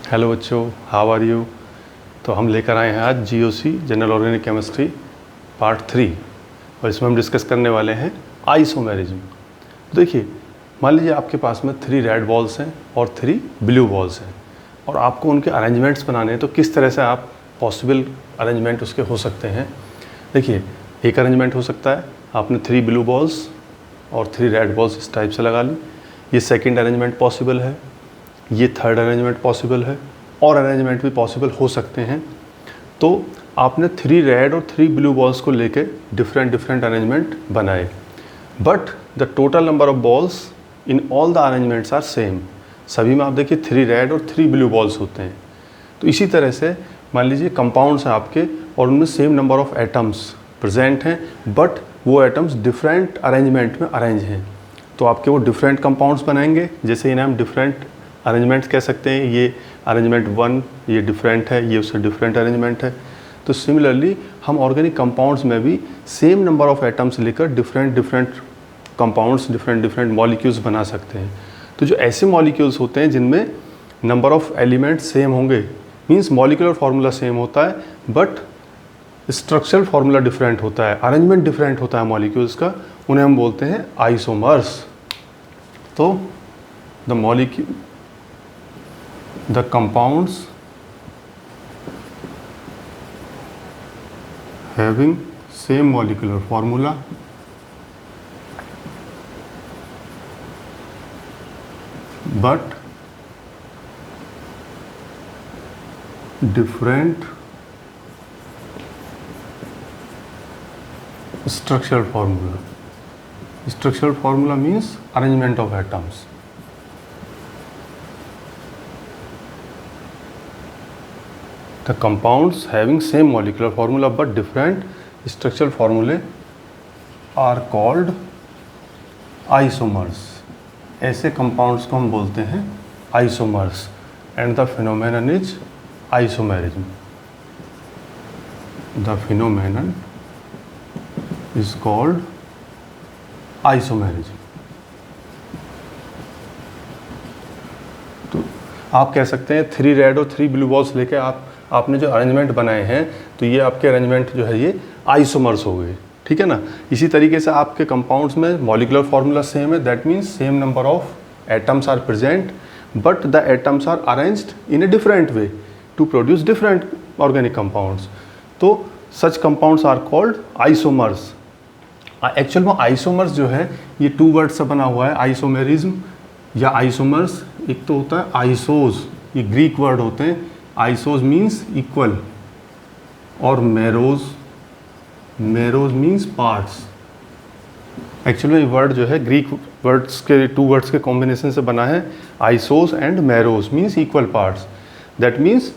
Hello बच्चों, how are you. तो हम लेकर आए हैं आज GOC general organic chemistry part 3 और इसमें हम डिस्कस करने वाले हैं आइसोमेरिज्म। देखिए, मान लीजिए आपके पास में 3 रेड बॉल्स हैं और 3 ब्लू बॉल्स हैं और आपको उनके अरेंजमेंट्स बनाने हैं। तो किस तरह से आप पॉसिबल अरेंजमेंट उसके हो सकते हैं। देखिए, एक अरेंजमेंट हो सकता है आपने 3 ब्लू बॉल्स और 3 रेड बॉल्स इस टाइप से लगा ली। ये सेकेंड अरेंजमेंट पॉसिबल है, ये थर्ड अरेंजमेंट पॉसिबल है और अरेंजमेंट भी पॉसिबल हो सकते हैं। तो आपने 3 रेड और 3 ब्लू बॉल्स को लेके डिफरेंट अरेंजमेंट बनाए, but the total number of balls in all the arrangements are same. सभी में आप देखिए 3 रेड और 3 ब्लू बॉल्स होते हैं। तो इसी तरह से मान लीजिए कंपाउंड्स हैं आपके और उनमें same number of atoms present हैं, बट वो एटम्स डिफरेंट अरेंजमेंट में अरेंज हैं। तो आपके वो डिफरेंट कंपाउंड्स बनाएंगे, जैसे इन्हें हम डिफरेंट अरेंजमेंट्स कह सकते हैं। ये अरेंजमेंट 1 ये डिफरेंट है, ये उससे डिफरेंट अरेंजमेंट है। तो सिमिलरली हम ऑर्गेनिक कंपाउंड्स में भी सेम नंबर ऑफ एटम्स लेकर डिफरेंट कंपाउंड्स डिफरेंट मॉलिक्यूल्स बना सकते हैं। तो जो ऐसे मॉलिक्यूल्स होते हैं जिनमें नंबर ऑफ एलिमेंट्स सेम होंगे, मीन्स मॉलिक्यूलर फार्मूला सेम होता है बट स्ट्रक्चरल फार्मूला डिफरेंट होता है, अरेंजमेंट डिफरेंट होता है मॉलिक्यूल्स का, उन्हें हम बोलते हैं आइसोमर्स। तो the compounds having same molecular formula but different structural formula. Structural formula means arrangement of atoms. The compounds having same molecular formula but different structural formulae are called isomers. ऐसे compounds को हम बोलते हैं isomers and the phenomenon is isomerism. The phenomenon is called isomerism. तो आप कह सकते हैं 3 रेड और 3 ब्लू बॉल्स लेके आपने जो अरेंजमेंट बनाए हैं, तो ये आपके अरेंजमेंट जो है ये आइसोमर्स हो गए, ठीक है ना। इसी तरीके से आपके कंपाउंड्स में मॉलिक्यूलर फार्मूला सेम है, that means same number of atoms are present but the atoms are arranged in a different way to produce different organic compounds. तो such compounds are called isomers. Actual में isomers जो है ये 2 word से बना हुआ है, आइसोमेरिज्म या आइसोमर्स। एक तो होता है आइसोज, ये ग्रीक वर्ड होते हैं। आइसोज मीन्स इक्वल और मेरोज मीन्स पार्ट्स। एक्चुअली ये वर्ड जो है ग्रीक वर्ड्स के 2 वर्ड्स के कॉम्बिनेशन से बना है। Isos and meros means equal parts. That means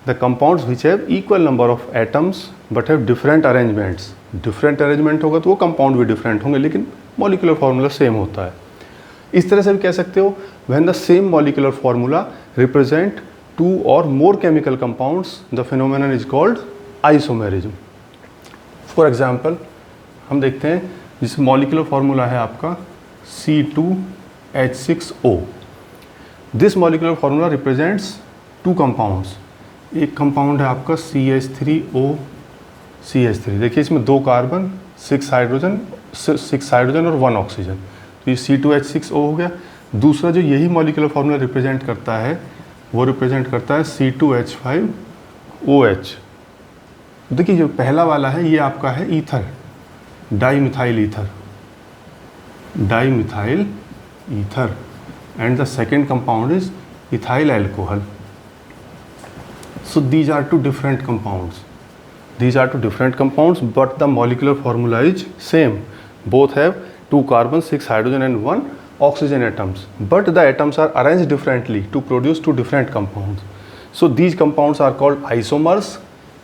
the compounds which have equal number of atoms but have different arrangements. Different arrangement होगा तो वो कंपाउंड भी डिफरेंट होंगे, लेकिन मॉलिक्यूलर फार्मूला सेम होता है। इस तरह से भी कह सकते हो when the same molecular formula represent 2 or more chemical compounds, the phenomenon is called isomerism. For example, हम देखते हैं जिस मॉलिक्यूलर फार्मूला है आपका C2H6O। This molecular formula represents 2 compounds. एक कंपाउंड है आपका CH3O CH3। देखिए इसमें 2 कार्बन 6 हाइड्रोजन और 1 ऑक्सीजन। तो ये C2H6O हो गया। दूसरा जो यही मॉलिक्यूलर फार्मूला रिप्रेजेंट करता है वो रिप्रेजेंट करता है C2H5OH। देखिए जो पहला वाला है ये आपका है ether, dimethyl ether and the second compound is ethyl alcohol. So these are 2 different compounds but the molecular formula is same. Both have 2 carbon 6 hydrogen and 1 oxygen atoms, but the atoms are arranged differently to produce 2 different compounds. So these compounds are called isomers.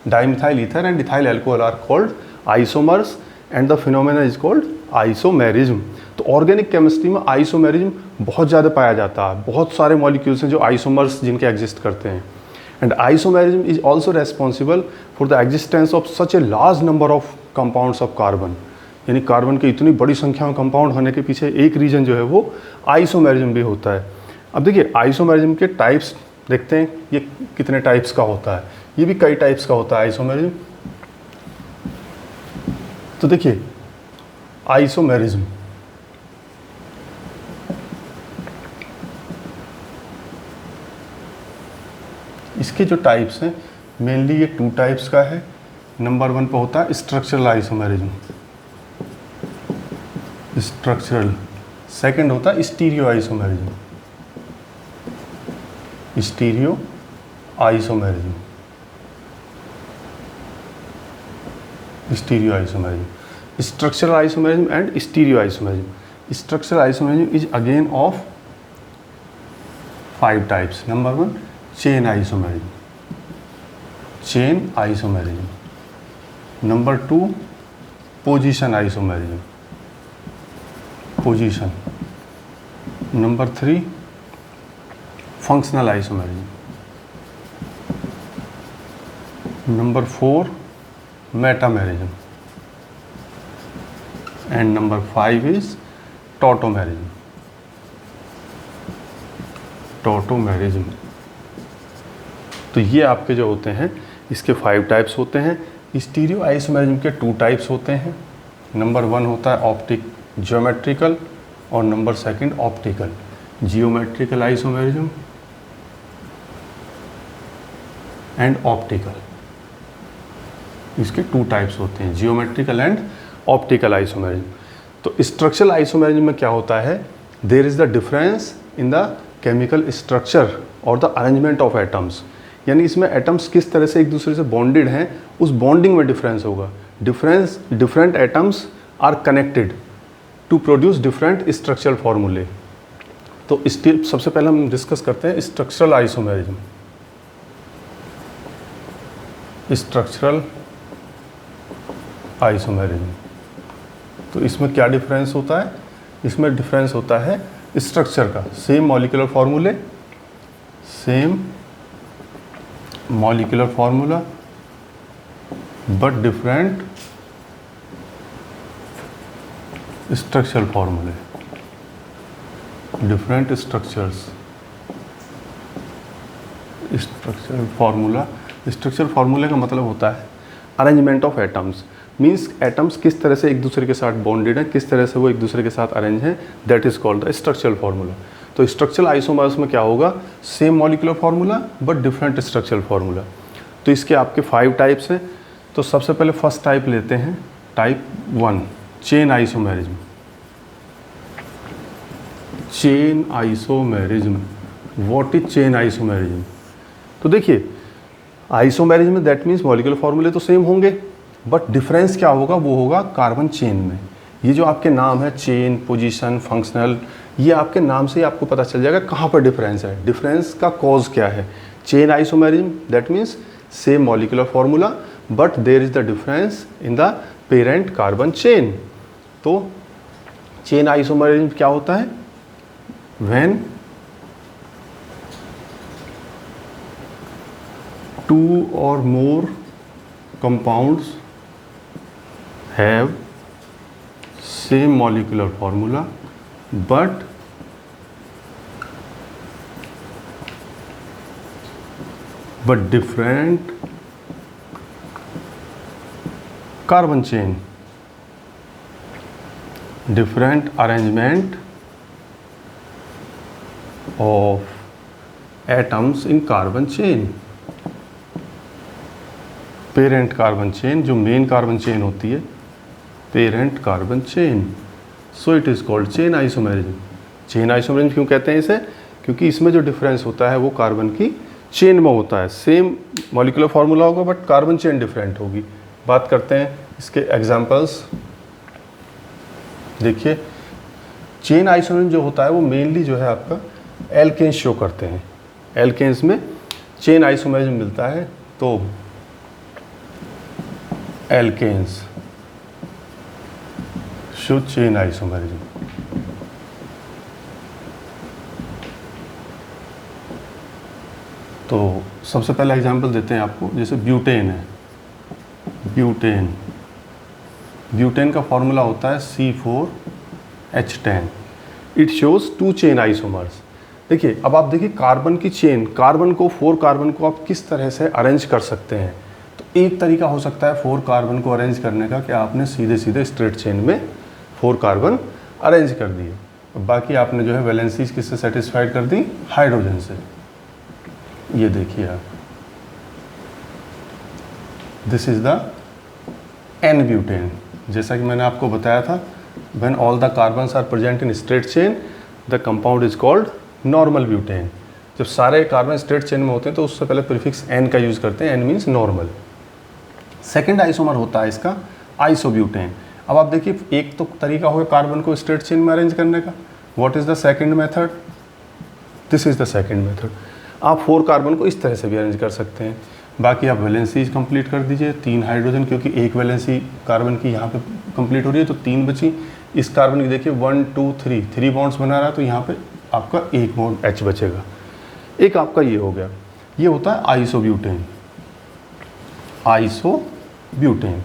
Dimethyl ether and ethyl alcohol are called isomers and the phenomena is called isomerism. तो organic chemistry में isomerism बहुत ज़्यादा पाया जाता है। बहुत सारे molecules हैं जो आइसोमर्स जिनके एग्जिस्ट करते हैं। And isomerism is also responsible for the existence of such a large number of compounds of carbon. यानी कार्बन की इतनी बड़ी संख्या में कंपाउंड होने के पीछे एक रीज़न जो है वो आइसोमेरिज्म भी होता है। अब देखिए आइसोमेरिज्म के टाइप्स देखते हैं ये कितने टाइप्स का होता है। ये भी कई टाइप्स का होता है आइसोमेरिज्म। तो देखिए आइसोमेरिज्म, इसके जो टाइप्स हैं मेनली ये 2 टाइप्स का है। नंबर 1 पे होता है स्ट्रक्चरल आइसोमेरिज्म, स्ट्रक्चरल। सेकंड होता है stereo isomerism, stereo isomerism, stereo isomerism. Structural isomerism and stereo isomerism. Structural isomerism is again of 5 types. Number 1 chain isomerism, chain isomerism. Number 2 position isomerism, position. Number 3 functional isomerism. Number 4 metamerism and number 5 is tautomerism, tautomerism. तो ये आपके जो होते हैं इसके 5 types होते हैं। Stereo isomerism के 2 टाइप्स होते हैं। नंबर 1 होता है ऑप्टिक ज्योमेट्रिकल और number 2 optical geometrical isomerism and optical. इसके 2 टाइप्स होते हैं, जियोमेट्रिकल एंड ऑप्टिकल आइसोमेरिज्म। तो स्ट्रक्चरल आइसोमेरिज्म में क्या होता है, there is the difference in the chemical structure और द अरेंजमेंट ऑफ एटम्स। यानी इसमें एटम्स किस तरह से एक दूसरे से बॉन्डेड हैं, उस बॉन्डिंग में डिफरेंस होगा। Different atoms are connected to produce different structural formulae. तो सबसे पहले हम डिस्कस करते हैं स्ट्रक्चरल आइसोमेरिज्म। स्ट्रक्चरल आइसोमेरिज्म, तो इसमें क्या डिफरेंस होता है, इसमें डिफरेंस होता है स्ट्रक्चर का। Same molecular formulae, same molecular formula but different structural formulae, different structures. Structural formula, structural फार्मूले का मतलब होता है arrangement of atoms. Means atoms किस तरह से एक दूसरे के साथ बॉन्डेड हैं, किस तरह से वो एक दूसरे के साथ अरेंज हैं, that is called the structural formula. तो स्ट्रक्चरल आइसोमर्स में क्या होगा, same molecular formula but different structural formula. तो इसके आपके 5 टाइप्स हैं। तो सबसे पहले फर्स्ट टाइप लेते हैं, type 1 chain isomerism. Chain isomerism, what is chain isomerism? तो देखिए आइसोमेरिज्म दैट मीन्स मॉलिक्यूलर फार्मूले तो सेम होंगे बट डिफरेंस क्या होगा, वो होगा कार्बन चेन में। ये जो आपके नाम है चेन, पोजीशन, फंक्शनल, ये आपके नाम से ही आपको पता चल जाएगा कहाँ पर डिफरेंस है, डिफरेंस का कॉज क्या है। Chain isomerism that means same molecular formula but there is the difference in the parent carbon chain. तो चेन आइसोमेरिज्म क्या होता है, when 2 or more compounds have same molecular formula but different carbon chain, different arrangement of atoms in carbon chain। Parent carbon chain, जो main carbon chain होती है, parent carbon chain, so it is called chain isomerism. Chain isomerism क्यों कहते हैं इसे, क्योंकि इसमें जो डिफरेंस होता है वो कार्बन की चेन में होता है। सेम मॉलिक्यूलर फार्मूला होगा बट कार्बन चेन डिफरेंट होगी। बात करते हैं इसके एग्जांपल्स। देखिए चेन आइसोमेरिज्म जो होता है वो मेनली जो है आपका एल्केन्स शो करते हैं। एल्केन्स में चेन आइसोमेरिज्म मिलता है। तो एल्केन्स शो चेन आइसोमेरिज्म। तो सबसे पहला एग्जांपल देते हैं आपको, जैसे ब्यूटेन है। ब्यूटेन का फॉर्मूला होता है C4H10। It shows 2 chain isomers. देखिए अब आप देखिए कार्बन की चेन, कार्बन को 4 कार्बन को आप किस तरह से अरेंज कर सकते हैं। तो एक तरीका हो सकता है 4 कार्बन को अरेंज करने का कि आपने सीधे सीधे स्ट्रेट चेन में 4 कार्बन अरेंज कर दिए। बाकी आपने जो है वैलेंसीज किससे सेटिस्फाइड कर दी, हाइड्रोजन से। ये देखिए आप, this is the n butane. जैसा कि मैंने आपको बताया था, when all the carbons are present in straight chain the compound is called normal butane. जब सारे कार्बन स्ट्रेट चेन में होते हैं तो उससे पहले प्रीफिक्स एन का यूज़ करते हैं, n means normal. Second isomer होता है इसका आइसोब्यूटेन। अब आप देखिए एक तो तरीका होगा कार्बन को स्ट्रेट चेन में अरेंज करने का, what is the second method, this is the second method. आप 4 कार्बन को इस तरह से भी अरेंज कर सकते हैं। बाकी आप वैलेंसीज कंप्लीट कर दीजिए, 3 हाइड्रोजन, क्योंकि एक वैलेंसी कार्बन की यहाँ पे कंप्लीट हो रही है तो 3 बची। इस कार्बन की देखिए 1 2 3 बॉन्ड्स बना रहा है तो यहाँ पे आपका 1 बॉन्ड H बचेगा। एक आपका ये हो गया, ये होता है आइसोब्यूटेन। आइसोब्यूटेन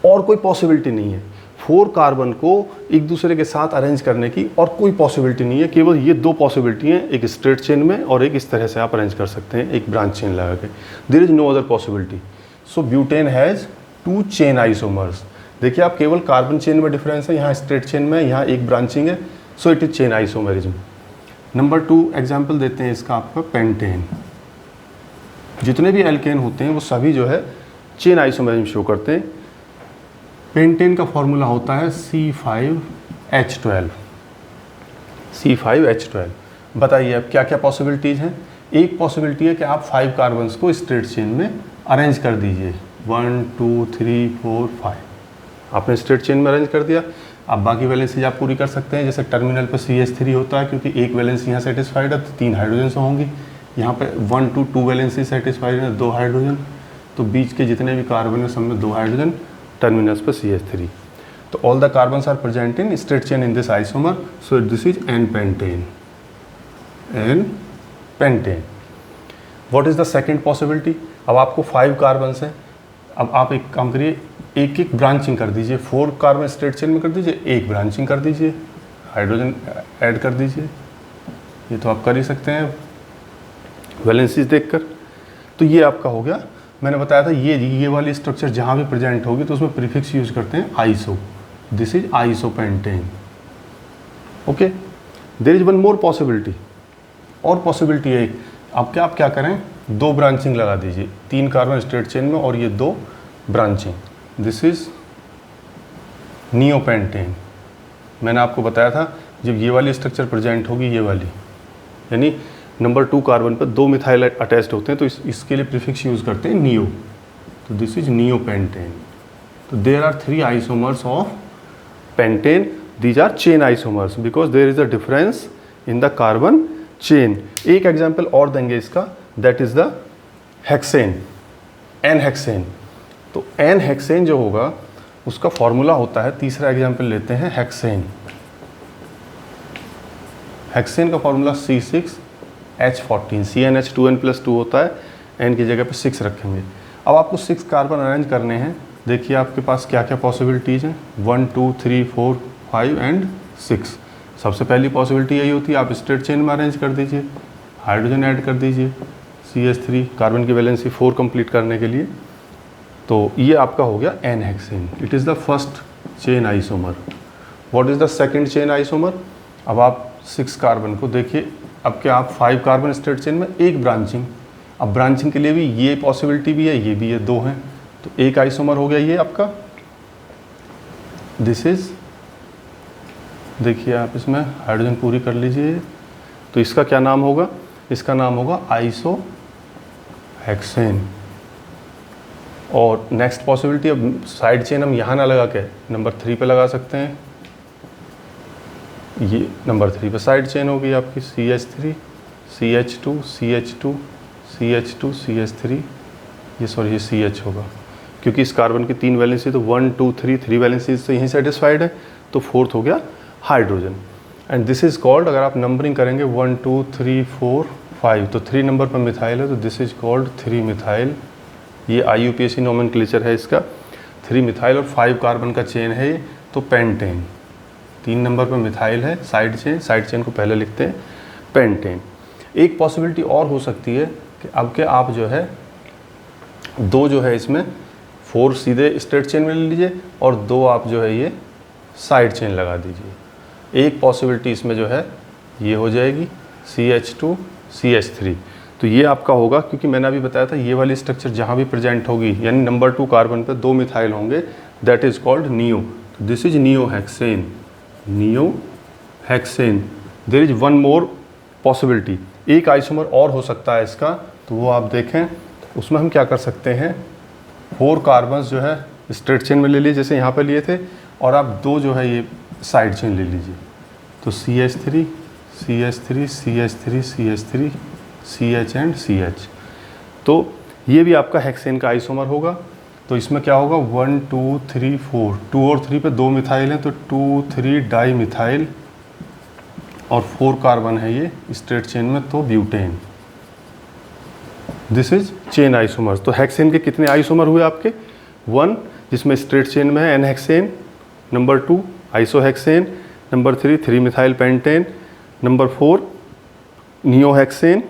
और कोई पॉसिबिलिटी नहीं है 4 कार्बन को एक दूसरे के साथ अरेंज करने की, और कोई पॉसिबिलिटी नहीं है। केवल ये 2 पॉसिबिलिटी हैं, एक स्ट्रेट चेन में और एक इस तरह से आप अरेंज कर सकते हैं, एक ब्रांच चेन लगा के। There is no other possibility. So butane has 2 chain isomers. देखिए आप केवल कार्बन चेन में डिफरेंस है, यहाँ स्ट्रेट चेन में, यहाँ एक ब्रांचिंग है, so it is chain isomerism. Number 2 example देते हैं इसका आपका पेंटेन। जितने भी एल्केन होते हैं वो सभी जो है चेन आइसोमेरिज्म शो करते हैं। पेंटेन का फॉर्मूला होता है C5H12। C5H12। बताइए अब क्या क्या पॉसिबिलिटीज़ हैं। एक पॉसिबिलिटी है कि आप 5 कार्बन्स को स्ट्रेट चेन में अरेंज कर दीजिए, 1 2 3 4 5। आपने स्ट्रेट चेन में अरेंज कर दिया। अब बाकी वैलेंसीज आप पूरी कर सकते हैं, जैसे टर्मिनल पर CH3 होता है, क्योंकि एक वैलेंसी यहाँ सेटिस्फाइड है तो 3 हाइड्रोजन से होंगी। यहाँ पे 1 2 वैलेंसी सेटिस्फाइड है, 2 हाइड्रोजन, तो बीच के जितने भी कार्बन है सब में 2 हाइड्रोजन, टर्मिनल्स पर CH3। तो all the carbons are present in straight chain in this isomer, so this is n pentane. N pentane. What is the second possibility. अब आपको 5 कार्बन्स हैं, अब आप एक काम करिए, एक एक ब्रांचिंग कर दीजिए। 4 कार्बन स्ट्रेट चेन में कर दीजिए, एक ब्रांचिंग कर दीजिए, हाइड्रोजन ऐड कर दीजिए। ये तो आप कर ही सकते हैं वैलेंसीज देखकर। तो ये आपका हो गया। मैंने बताया था ये वाली स्ट्रक्चर जहाँ भी प्रेजेंट होगी तो उसमें प्रीफिक्स यूज करते हैं iso. This is isopentane. Okay, there is one more possibility. और पॉसिबिलिटी है, आप क्या करें, 2 ब्रांचिंग लगा दीजिए, 3 कार्बन स्ट्रेट चेन में और ये 2 ब्रांचिंग। This is neopentane. मैंने आपको बताया था जब ये वाली स्ट्रक्चर प्रेजेंट होगी, ये वाली, यानी नंबर 2 कार्बन पर 2 मिथाइल अटैच्ड होते हैं, तो इसके लिए प्रीफिक्स यूज करते हैं नियो। तो दिस इज नियोपेंटेन। तो there are 3 isomers of pentane. These are chain isomers because there is a difference in the carbon chain. एक एग्जाम्पल और देंगे इसका, that is the hexane, n hexane. तो n hexane जो होगा उसका फॉर्मूला होता है, तीसरा एग्जाम्पल लेते हैं हेक्सेन। हेक्सेन का फॉर्मूला C6H14, CnH2n+2 होता है, एन की जगह पे 6 रखेंगे। अब आपको 6 कार्बन अरेंज करने हैं। देखिए आपके पास क्या क्या पॉसिबिलिटीज़ हैं, 1 2 3 4 5 एंड 6। सबसे पहली पॉसिबिलिटी यही होती है, आप स्ट्रेट चेन में अरेंज कर दीजिए, हाइड्रोजन ऐड कर दीजिए, CH3 कार्बन की वैलेंसी 4 कंप्लीट करने के लिए। तो ये आपका हो गया n hexane. It is the first chain isomer. What is the second chain isomer. अब आप 6 कार्बन को देखिए, अब क्या आप 5 कार्बन स्ट्रेट चेन में एक ब्रांचिंग। अब ब्रांचिंग के लिए भी ये पॉसिबिलिटी भी है, ये भी है, 2 हैं, तो एक आइसोमर हो गया ये आपका। दिस इज, देखिए आप इसमें हाइड्रोजन पूरी कर लीजिए, तो इसका क्या नाम होगा, इसका नाम होगा आइसो हेक्सेन। और नेक्स्ट पॉसिबिलिटी, अब साइड चेन हम यहाँ ना लगा के नंबर 3 पे लगा सकते हैं। ये नंबर 3 पे साइड चेन होगी आपकी CH3 CH2 CH2 CH2 CH3, ये सॉरी ये CH होगा, क्योंकि इस कार्बन की 3 वैलेंसी, तो 1 2 3 वैलेंसी से यहीं सेटिस्फाइड है, तो 4th हो गया hydrogen. And this is called, अगर आप नंबरिंग करेंगे 1 2 3 4 5, तो 3 नंबर पर मिथाइल है, तो दिस इज कॉल्ड 3 मिथाइल। ये IUPAC नोमेनक्लेचर है इसका, 3 मिथाइल और 5 कार्बन का चेन है ये, तो पेंटेन। 3 नंबर पर मिथाइल है, साइड चेन को पहले लिखते हैं पेंटेन। एक पॉसिबिलिटी और हो सकती है कि अब के आप जो है 2 जो है इसमें 4 सीधे स्ट्रेट चेन में ले लीजिए और 2 आप जो है ये साइड चेन लगा दीजिए। एक पॉसिबिलिटी इसमें जो है ये हो जाएगी CH2 CH3। तो ये आपका होगा, क्योंकि मैंने अभी बताया था ये वाली स्ट्रक्चर जहाँ भी प्रेजेंट होगी यानी नंबर 2 कार्बन पे 2 मिथाइल होंगे, that is called neo. This is neohexane. Neohexane. There is one more possibility, एक आइसोमर और हो सकता है इसका, तो वो आप देखें। उसमें हम क्या कर सकते हैं, 4 कार्बन्स जो है स्ट्रेट चेन में ले लीजिए जैसे यहाँ पे लिए थे, और आप 2 जो है ये साइड चेन ले लीजिए। तो CH3 CH3 CH3 CH3 CH and CH। तो ये भी आपका हेक्सेन का आइसोमर होगा। तो इसमें क्या होगा 1 2 3 4, 2 और 3 पे 2 मिथाइल हैं तो 2 3 डाई मिथाइल, और 4 कार्बन है ये स्ट्रेट चेन में, तो butane. This is chain isomers. तो हेक्सेन के कितने आइसोमर हुए आपके, 1 जिसमें स्ट्रेट चेन में है n hexane, number 2 isohexane, number 3 3 methyl pentane, number 4 neohexane,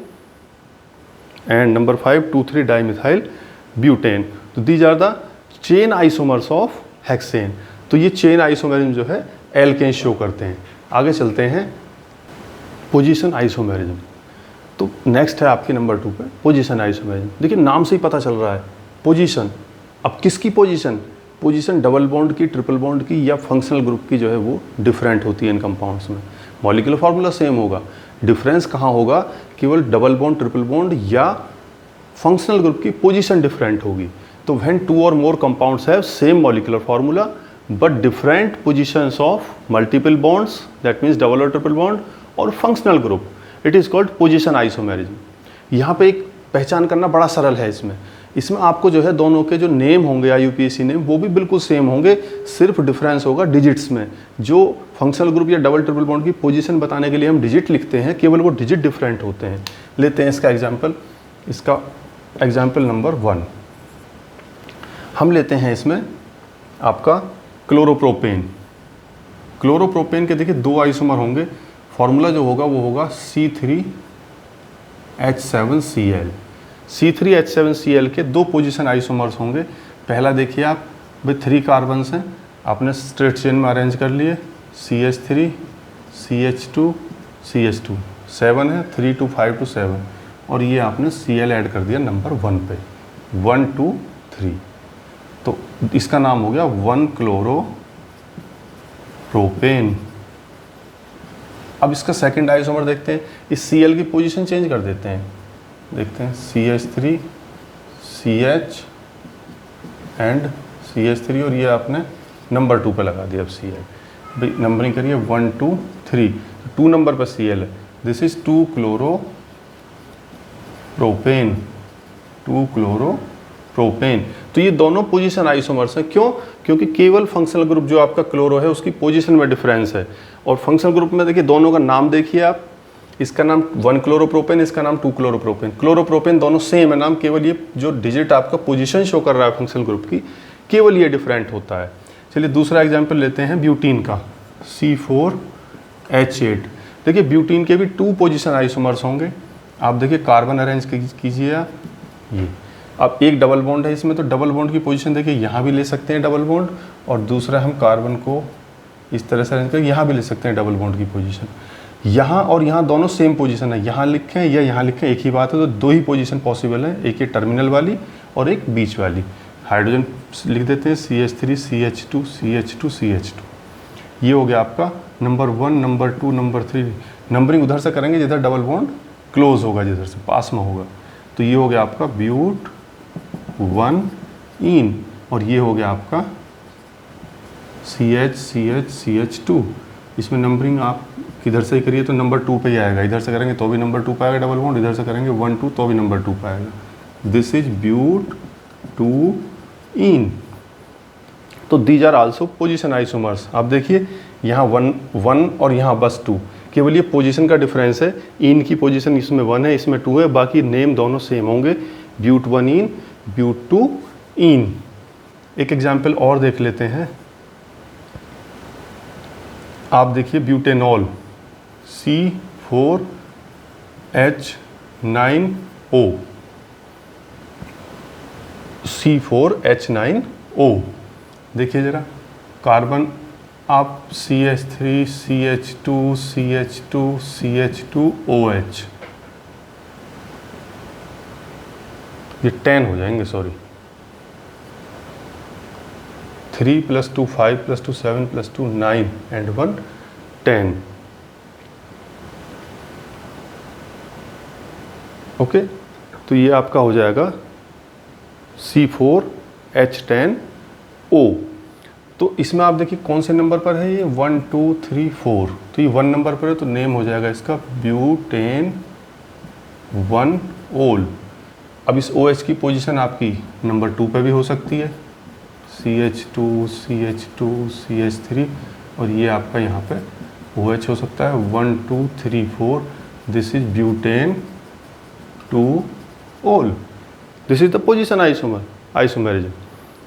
and number 5 2 3 dimethyl butane. तो these are the chain isomers of hexane. तो ये चेन आइसोमेरिज्म जो है एल्केन शो करते हैं। आगे चलते हैं पोजीशन आइसोमेरिज्म। तो नेक्स्ट है आपके नंबर 2 पे पोजीशन आइसोमेरिज्म। देखिए नाम से ही पता चल रहा है पोजीशन। अब किसकी पोजीशन, पोजीशन डबल बॉन्ड की, ट्रिपल बॉन्ड की या फंक्शनल ग्रुप की जो है वो डिफरेंट होती है इन कंपाउंड्स में। मॉलिक्यूलर फार्मूला सेम होगा, डिफरेंस कहाँ होगा, केवल डबल बॉन्ड, ट्रिपल बॉन्ड या फंक्शनल ग्रुप की पोजीशन डिफरेंट होगी। तो व्हेन 2 और more compounds have same molecular formula but different positions of multiple bonds, that means double और ट्रिपल बॉन्ड और functional group, it is called position isomerism. यहाँ पे एक पहचान करना बड़ा सरल है इसमें आपको जो है दोनों के जो नेम होंगे IUPAC नेम वो भी बिल्कुल सेम होंगे, सिर्फ डिफरेंस होगा डिजिट्स में। जो फंक्शनल ग्रुप या डबल ट्रिपल बॉन्ड की पोजीशन बताने के लिए हम डिजिट लिखते हैं, केवल वो डिजिट डिफरेंट होते हैं। लेते हैं इसका एग्जाम्पल नंबर 1 हम लेते हैं। इसमें आपका क्लोरोप्रोपेन। क्लोरोप्रोपेन के देखिए 2 आइसोमर होंगे, फॉर्मूला जो होगा वो होगा C3H7Cl। C3H7Cl के 2 पोजीशन आइसोमर्स होंगे। पहला देखिए आप भाई 3 कार्बन्स हैं, आपने स्ट्रेट चेन में अरेंज कर लिए, CH3 CH2 CH2, 7 है, 3 to 5 to 7, और ये आपने Cl ऐड कर दिया नंबर 1 पे, 1 2 3। तो इसका नाम हो गया 1 क्लोरोप्रोपेन। अब इसका सेकंड आइसोमर देखते हैं। इस Cl की पोजीशन चेंज कर देते हैं, देखते हैं CH3 CH एंड CH3, और ये आपने नंबर 2 पे लगा दिया। अब Cl भाई नंबरिंग करिए 1 2 3, 2 नंबर पर Cl है। This is 2 chloropropane, 2 chloropropane. तो ये दोनों पोजीशन आइसोमर्स हैं। क्यों? क्योंकि केवल फंक्शनल ग्रुप जो आपका क्लोरो है उसकी पोजीशन में डिफरेंस है, और फंक्शनल ग्रुप में देखिए दोनों का नाम देखिए आप, इसका नाम 1 क्लोरोप्रोपेन, इसका नाम 2 क्लोरोप्रोपेन। क्लोरोप्रोपेन दोनों सेम है नाम, केवल ये जो डिजिट आपका पोजीशन शो कर रहा है फंक्शनल ग्रुप की, केवल ये डिफरेंट होता है। चलिए दूसरा एग्जांपल लेते हैं ब्यूटीन का, C4H8। देखिए ब्यूटीन के भी 2 पोजीशन आइसोमर्स होंगे। आप देखिए कार्बन अरेंज कीजिए आप, ये अब एक डबल बॉन्ड है इसमें, तो डबल बॉन्ड की पोजीशन देखिए यहाँ भी ले सकते हैं डबल बॉन्ड, और दूसरा हम कार्बन को इस तरह से अरेंज करके यहाँ भी ले सकते हैं डबल बॉन्ड की पोजीशन। यहाँ और यहाँ दोनों सेम पोजीशन है, यहाँ लिखें या यहाँ लिखें एक ही बात है। तो 2 ही पोजीशन पॉसिबल है, एक ये टर्मिनल वाली और एक बीच वाली। हाइड्रोजन लिख देते हैं CH3 CH2 CH2 CH2। ये हो गया आपका नंबर 1, नंबर 2, नंबर 3। नंबरिंग उधर से करेंगे जिधर डबल बॉन्ड क्लोज होगा, जिधर से पास में होगा। तो ये हो गया आपका ब्यूट 1 इन, और ये हो गया आपका CH CH CH2। इसमें नंबरिंग आप किधर से ही करिए तो नंबर 2 पे ही आएगा, इधर से करेंगे तो भी नंबर 2 पे आएगा डबल बॉन्ड, इधर से करेंगे 1 2 तो भी नंबर 2 पे आएगा। This is but 2 ene. तो these are also position isomers. आप देखिए यहाँ 1 और यहाँ बस 2, केवल ये पोजीशन का डिफरेंस है। इन की पोजीशन इसमें 1 है, इसमें 2 है, बाकी नेम दोनों सेम होंगे, ब्यूट 1 इन, ब्यूट 2 इन। एक एग्जाम्पल और देख लेते हैं। आप देखिए ब्यूटेनॉल, H9O, C4H9O। देखिए ज़रा, कार्बन आप CH3, CH2, CH2, CH2OH, ये 10 हो जाएंगे, सॉरी, 3 + 2 5 + 2 7 + 2 9 and 1 10। ओके, तो ये आपका हो जाएगा C4H10O। तो इसमें आप देखिए कौन से नंबर पर है ये, 1 2 3 4, तो ये 1 नंबर पर है, तो नेम हो जाएगा इसका ब्यूटेन 1 ओल। अब इस OH की पोजीशन आपकी नंबर 2 पे भी हो सकती है, CH2, CH2, CH3, और ये आपका यहाँ पे OH हो सकता है 1 2 3 4। दिस इज ब्यूटेन 2 ओल, this is the position isomerism.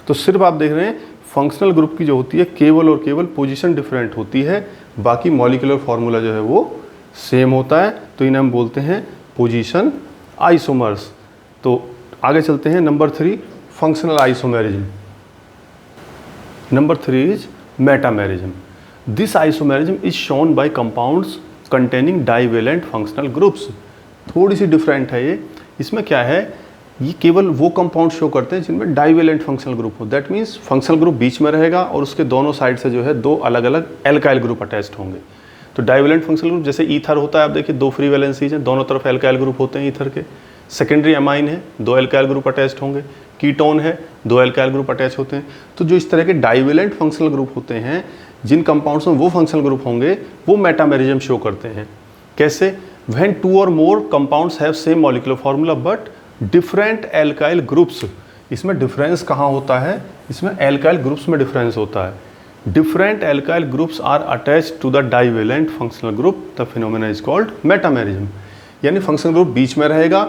तो सिर्फ आप देख रहे हैं फंक्शनल ग्रुप की जो होती है केवल और केवल पोजीशन डिफरेंट होती है, बाकी मॉलिक्यूलर फार्मूला जो है वो सेम होता है, तो इन्हें हम बोलते हैं पोजीशन आइसोमर्स। तो आगे चलते हैं, number 3 functional isomerism. Number 3 is metamerism. This isomerism is shown by compounds containing divalent functional groups. थोड़ी सी डिफरेंट है ये, इसमें क्या है, ये केवल वो कंपाउंड शो करते हैं जिनमें डाइवेलेंट फंक्शनल ग्रुप हो। दैट मीन्स फंक्शनल ग्रुप बीच में रहेगा और उसके दोनों साइड से जो है 2 अलग अलग एल्काइल ग्रुप अटैच्ड होंगे। तो डाइवेलेंट फंक्शनल ग्रुप जैसे ईथर होता है, आप देखिए 2 फ्री वैलेंसीज हैं, दोनों तरफ एल्काइल ग्रुप होते हैं ईथर के। सेकेंडरी अमाइन है, 2 एल्काइल ग्रुप अटैच्ड होंगे। कीटोन है, 2 एल्काइल ग्रुप अटैच होते हैं। तो जो इस तरह के डाइवेलेंट फंक्शनल ग्रुप होते हैं, जिन कंपाउंड्स में वो फंक्शनल ग्रुप होंगे, वो मेटामेरिज्म शो करते हैं। कैसे? व्हेन 2 और more compounds have same molecular formula but different alkyl groups. इसमें डिफरेंस कहाँ होता है? इसमें एल्काइल ग्रुप्स में डिफरेंस होता है। Different alkyl groups are attached to the divalent functional group, the phenomena is called metamerism. यानी फंक्शनल ग्रुप बीच में रहेगा,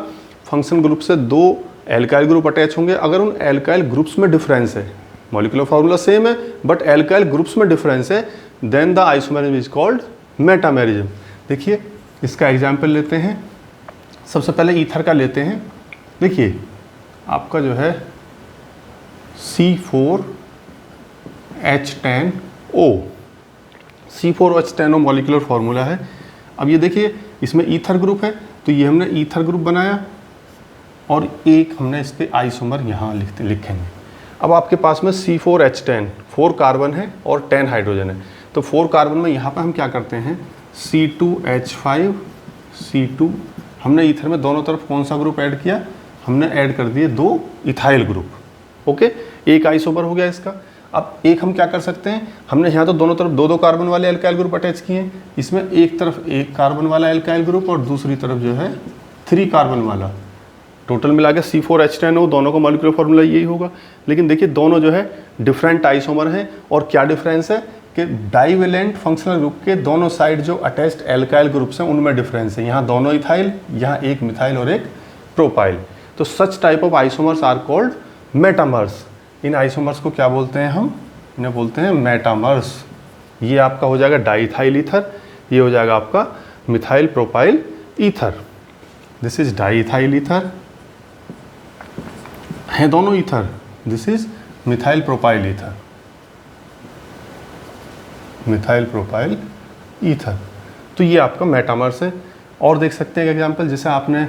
फंक्शनल ग्रुप से 2 एल्काइल ग्रुप अटैच होंगे। अगर उन एल्काइल ग्रुप्स में डिफरेंस है, मॉलिक्यूलर फार्मूला सेम है बट एल्काइल ग्रुप्स में डिफरेंस है, then the isomerism is called metamerism. देखिए इसका एग्जाम्पल लेते हैं। सबसे पहले ईथर का लेते हैं। देखिए आपका जो है C4H10O, C4H10O मॉलिक्यूलर फार्मूला है। अब ये देखिए इसमें ईथर ग्रुप है, तो ये हमने ईथर ग्रुप बनाया और एक हमने इसके आइसोमर यहाँ लिखेंगे। अब आपके पास में C4H10, 4 कार्बन है और 10 हाइड्रोजन है। तो 4 कार्बन में यहाँ पर हम क्या करते हैं, C2H5, C2, हमने ईथर में दोनों तरफ कौन सा ग्रुप ऐड किया, हमने ऐड कर दिए 2 इथाइल ग्रुप। ओके, एक आइसोमर हो गया इसका। अब एक हम क्या कर सकते हैं, हमने यहाँ तो दोनों तरफ 2-2 कार्बन वाले एल्काइल ग्रुप अटैच किए हैं। इसमें एक तरफ 1 कार्बन वाला एल्काइल ग्रुप और दूसरी तरफ जो है 3 कार्बन वाला। टोटल मिला के C4H10O, दोनों का मॉलिक्यूलर फार्मूला यही होगा। लेकिन देखिए दोनों जो है डिफरेंट आइसोमर हैं। और क्या डिफरेंस है कि डाइवेलेंट फंक्शनल ग्रुप के दोनों साइड जो अटैच्ड एल्काइल ग्रुप्स हैं उनमें डिफरेंस है। यहाँ दोनों इथाइल, यहाँ एक मिथाइल और एक प्रोपाइल। तो such type of isomers are called metamers. इन आइसोमर्स को क्या बोलते हैं हम, इन्हें बोलते हैं मेटामर्स। ये आपका हो जाएगा डाइथाइल ईथर, ये हो जाएगा आपका methyl propyl ether. This is diethyl ether, हैं दोनों ether. This is methyl propyl ether, methyl propyl ether. तो ये आपका मेटामर्स है। और देख सकते हैं एग्जाम्पल, जैसे आपने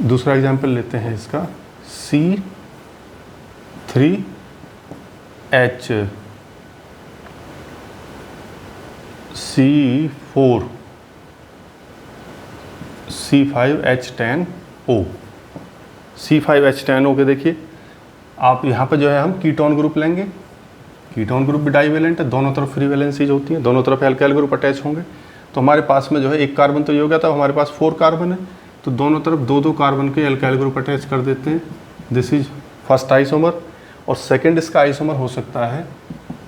दूसरा एग्जाम्पल लेते हैं इसका, C3H C4 C5H10O, C5H10O के देखिए आप यहाँ पे जो है हम कीटोन ग्रुप लेंगे। कीटोन ग्रुप भी डाइवेलेंट है, दोनों तरफ फ्री वैलेंसीज होती हैं, दोनों तरफ एल्काइल ग्रुप अटैच होंगे। तो हमारे पास में जो है 1 कार्बन तो ये हो गया था, हमारे पास 4 कार्बन है, तो दोनों तरफ 2-2 कार्बन के एल्काइल ग्रुप अटैच कर देते हैं। This is first isomer. और सेकंड इसका आइसोमर हो सकता है,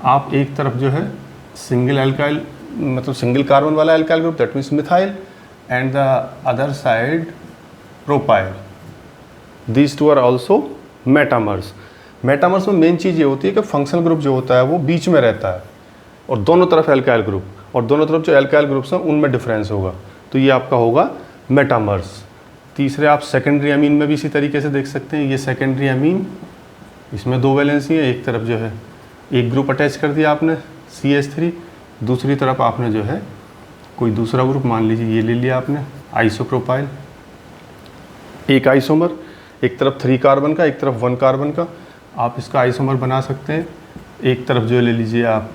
आप एक तरफ जो है सिंगल एल्काइल, मतलब सिंगल कार्बन वाला alkyl group, that means methyl, and the other side propyl. These two are also metamers. Metamers में मेन चीज़ ये होती है कि फंक्शनल ग्रुप जो होता है वो बीच में रहता है और दोनों तरफ एल्काइल ग्रुप, और दोनों तरफ जो एल्काइल ग्रुप्स हैं उनमें डिफरेंस होगा। तो ये आपका होगा मेटामर्स। तीसरे आप सेकेंडरी अमीन में भी इसी तरीके से देख सकते हैं, ये सेकेंडरी अमीन, इसमें 2 वैलेंसी है, एक तरफ जो है एक ग्रुप अटैच कर दिया आपने CH3, दूसरी तरफ आपने जो है कोई दूसरा ग्रुप, मान लीजिए ये ले लिया आपने आइसोप्रोपाइल, एक आइसोमर, एक तरफ 3 कार्बन का, एक तरफ 1 कार्बन का, आप इसका आइसोमर बना सकते हैं। एक तरफ जो ले लीजिए आप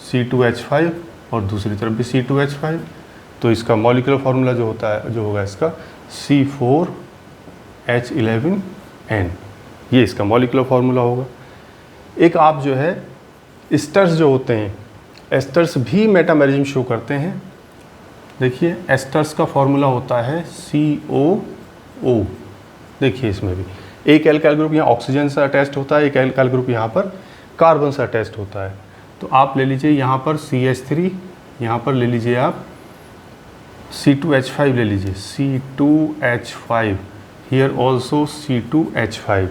C2H5 और दूसरी तरफ भी C2H5, तो इसका मॉलिक्यूलर फार्मूला जो होता है, जो होगा इसका C4H11N, ये इसका मॉलिक्यूलर फार्मूला होगा। एक आप जो है एस्टर्स जो होते हैं, एस्टर्स भी मेटामेरिज्म शो करते हैं। देखिए एस्टर्स का फार्मूला होता है COO, देखिए इसमें भी एक एल्काइल ग्रुप यहाँ ऑक्सीजन से अटैच्ड होता है, एक एल्काइल ग्रुप यहाँ पर कार्बन से अटैच्ड होता है। तो आप ले लीजिए यहाँ पर CH3, यहाँ पर ले लीजिए आप C2H5 ले लीजिए, C2H5, here also C2H5,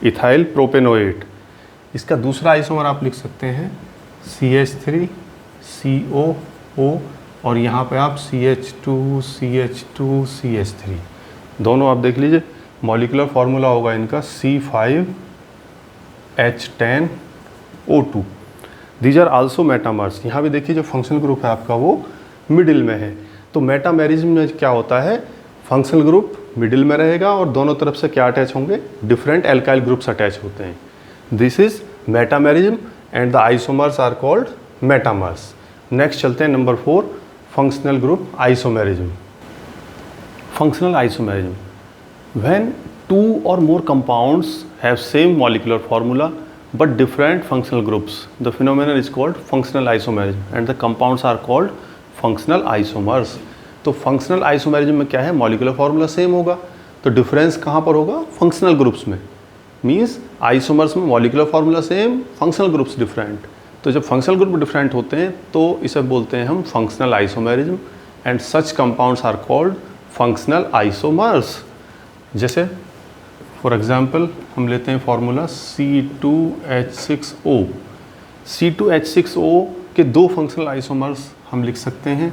ethyl propanoate. इसका दूसरा आइसोमर आप लिख सकते हैं CH3 COO, और यहाँ पे आप CH2 CH2 CH3, दोनों आप देख लीजिए। मॉलिक्यूलर फार्मूला होगा इनका C5H10O2। These are also metamers. यहाँ भी देखिए जो फंक्शनल ग्रुप है आपका वो मिडिल में है। तो मेटामेरिज्म में क्या होता है, फंक्शनल ग्रुप मिडिल में रहेगा और दोनों तरफ से क्या अटैच होंगे, डिफरेंट एल्काइल ग्रुप्स अटैच होते हैं। This is metamerism and the isomers are called metamers. Next चलते हैं number 4, functional group isomerism. Functional isomerism, when 2 or more compounds have same molecular formula but different functional groups, the phenomenon is called functional isomerism and the compounds are called functional isomers। तो functional isomerism में क्या है, molecular formula same होगा, तो difference कहाँ पर होगा, functional groups में। मीन्स isomers में molecular formula same, functional groups different। तो जब functional group different होते हैं तो इसे बोलते हैं हम functional isomerism and such compounds are called functional isomers। जैसे फॉर एग्जाम्पल हम लेते हैं फार्मूला C2H6O। C2H6O के 2 फंक्शनल आइसोमर्स हम लिख सकते हैं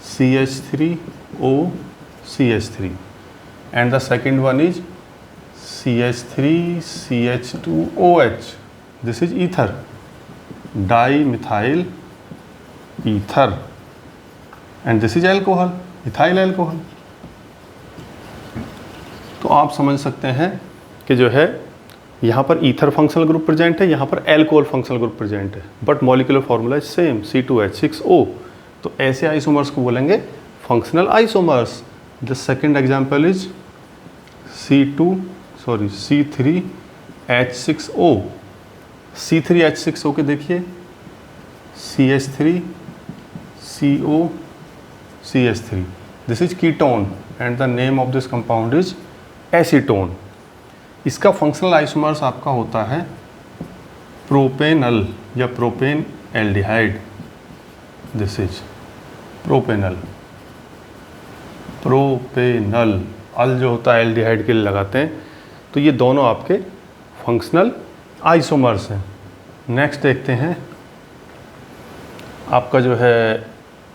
CH3O CH3 and the second one is CH3CH2OH। This is ether, di methyl ether, and this is alcohol, ethyl alcohol. तो आप समझ सकते हैं कि जो है यहाँ पर ईथर फंक्शनल ग्रुप प्रेजेंट है, यहाँ पर एल्कोहल फंक्शनल ग्रुप प्रेजेंट है, but molecular formula is same C2H6O। तो ऐसे आइसोमर्स को बोलेंगे functional isomers. The second example is C3H6O। C3H6O के देखिए CH3CO CH3, this is ketone and the name of this compound is acetone. इसका functional isomers आपका होता है प्रोपेनल या propane aldehyde. This is propanal, propanal, al जो होता है एल्डिहाइड के लिए लगाते हैं। तो ये दोनों आपके फंक्शनल आइसोमर्स हैं। नेक्स्ट देखते हैं आपका जो है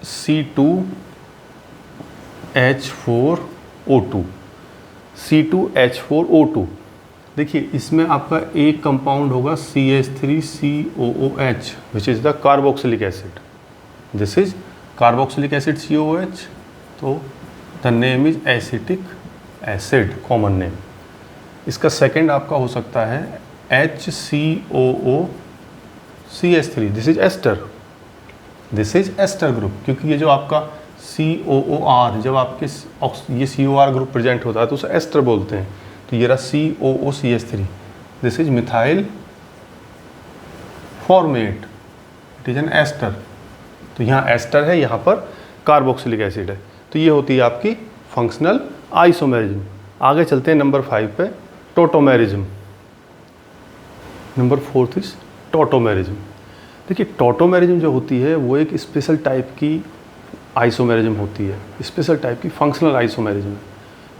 C2H4O2। C2H4O2 देखिए इसमें आपका एक कंपाउंड होगा CH3COOH which is the carboxylic acid. This is carboxylic acid COOH, तो the name is acetic acid, common name. इसका सेकंड आपका हो सकता है HCOOCH3, this is ester, this is ester group, क्योंकि ये जो आपका COOR, जब आपके ये COR ग्रुप प्रेजेंट होता है तो उसे एस्टर बोलते हैं। तो ये रहा COOCH3, this is methyl formate, it is an ester. तो यहाँ एस्टर है, यहाँ पर कार्बोक्सिलिक एसिड है। तो ये होती है आपकी फंक्शनल आइसोमेरिज्म। आगे चलते हैं नंबर 5 पे, टोटोमेरिज्म। Number 4 is tautomerism. देखिए टोटोमेरिज्म जो होती है वो एक स्पेशल टाइप की आइसोमेरिज्म होती है, स्पेशल टाइप की फंक्शनल आइसोमेरिज्म,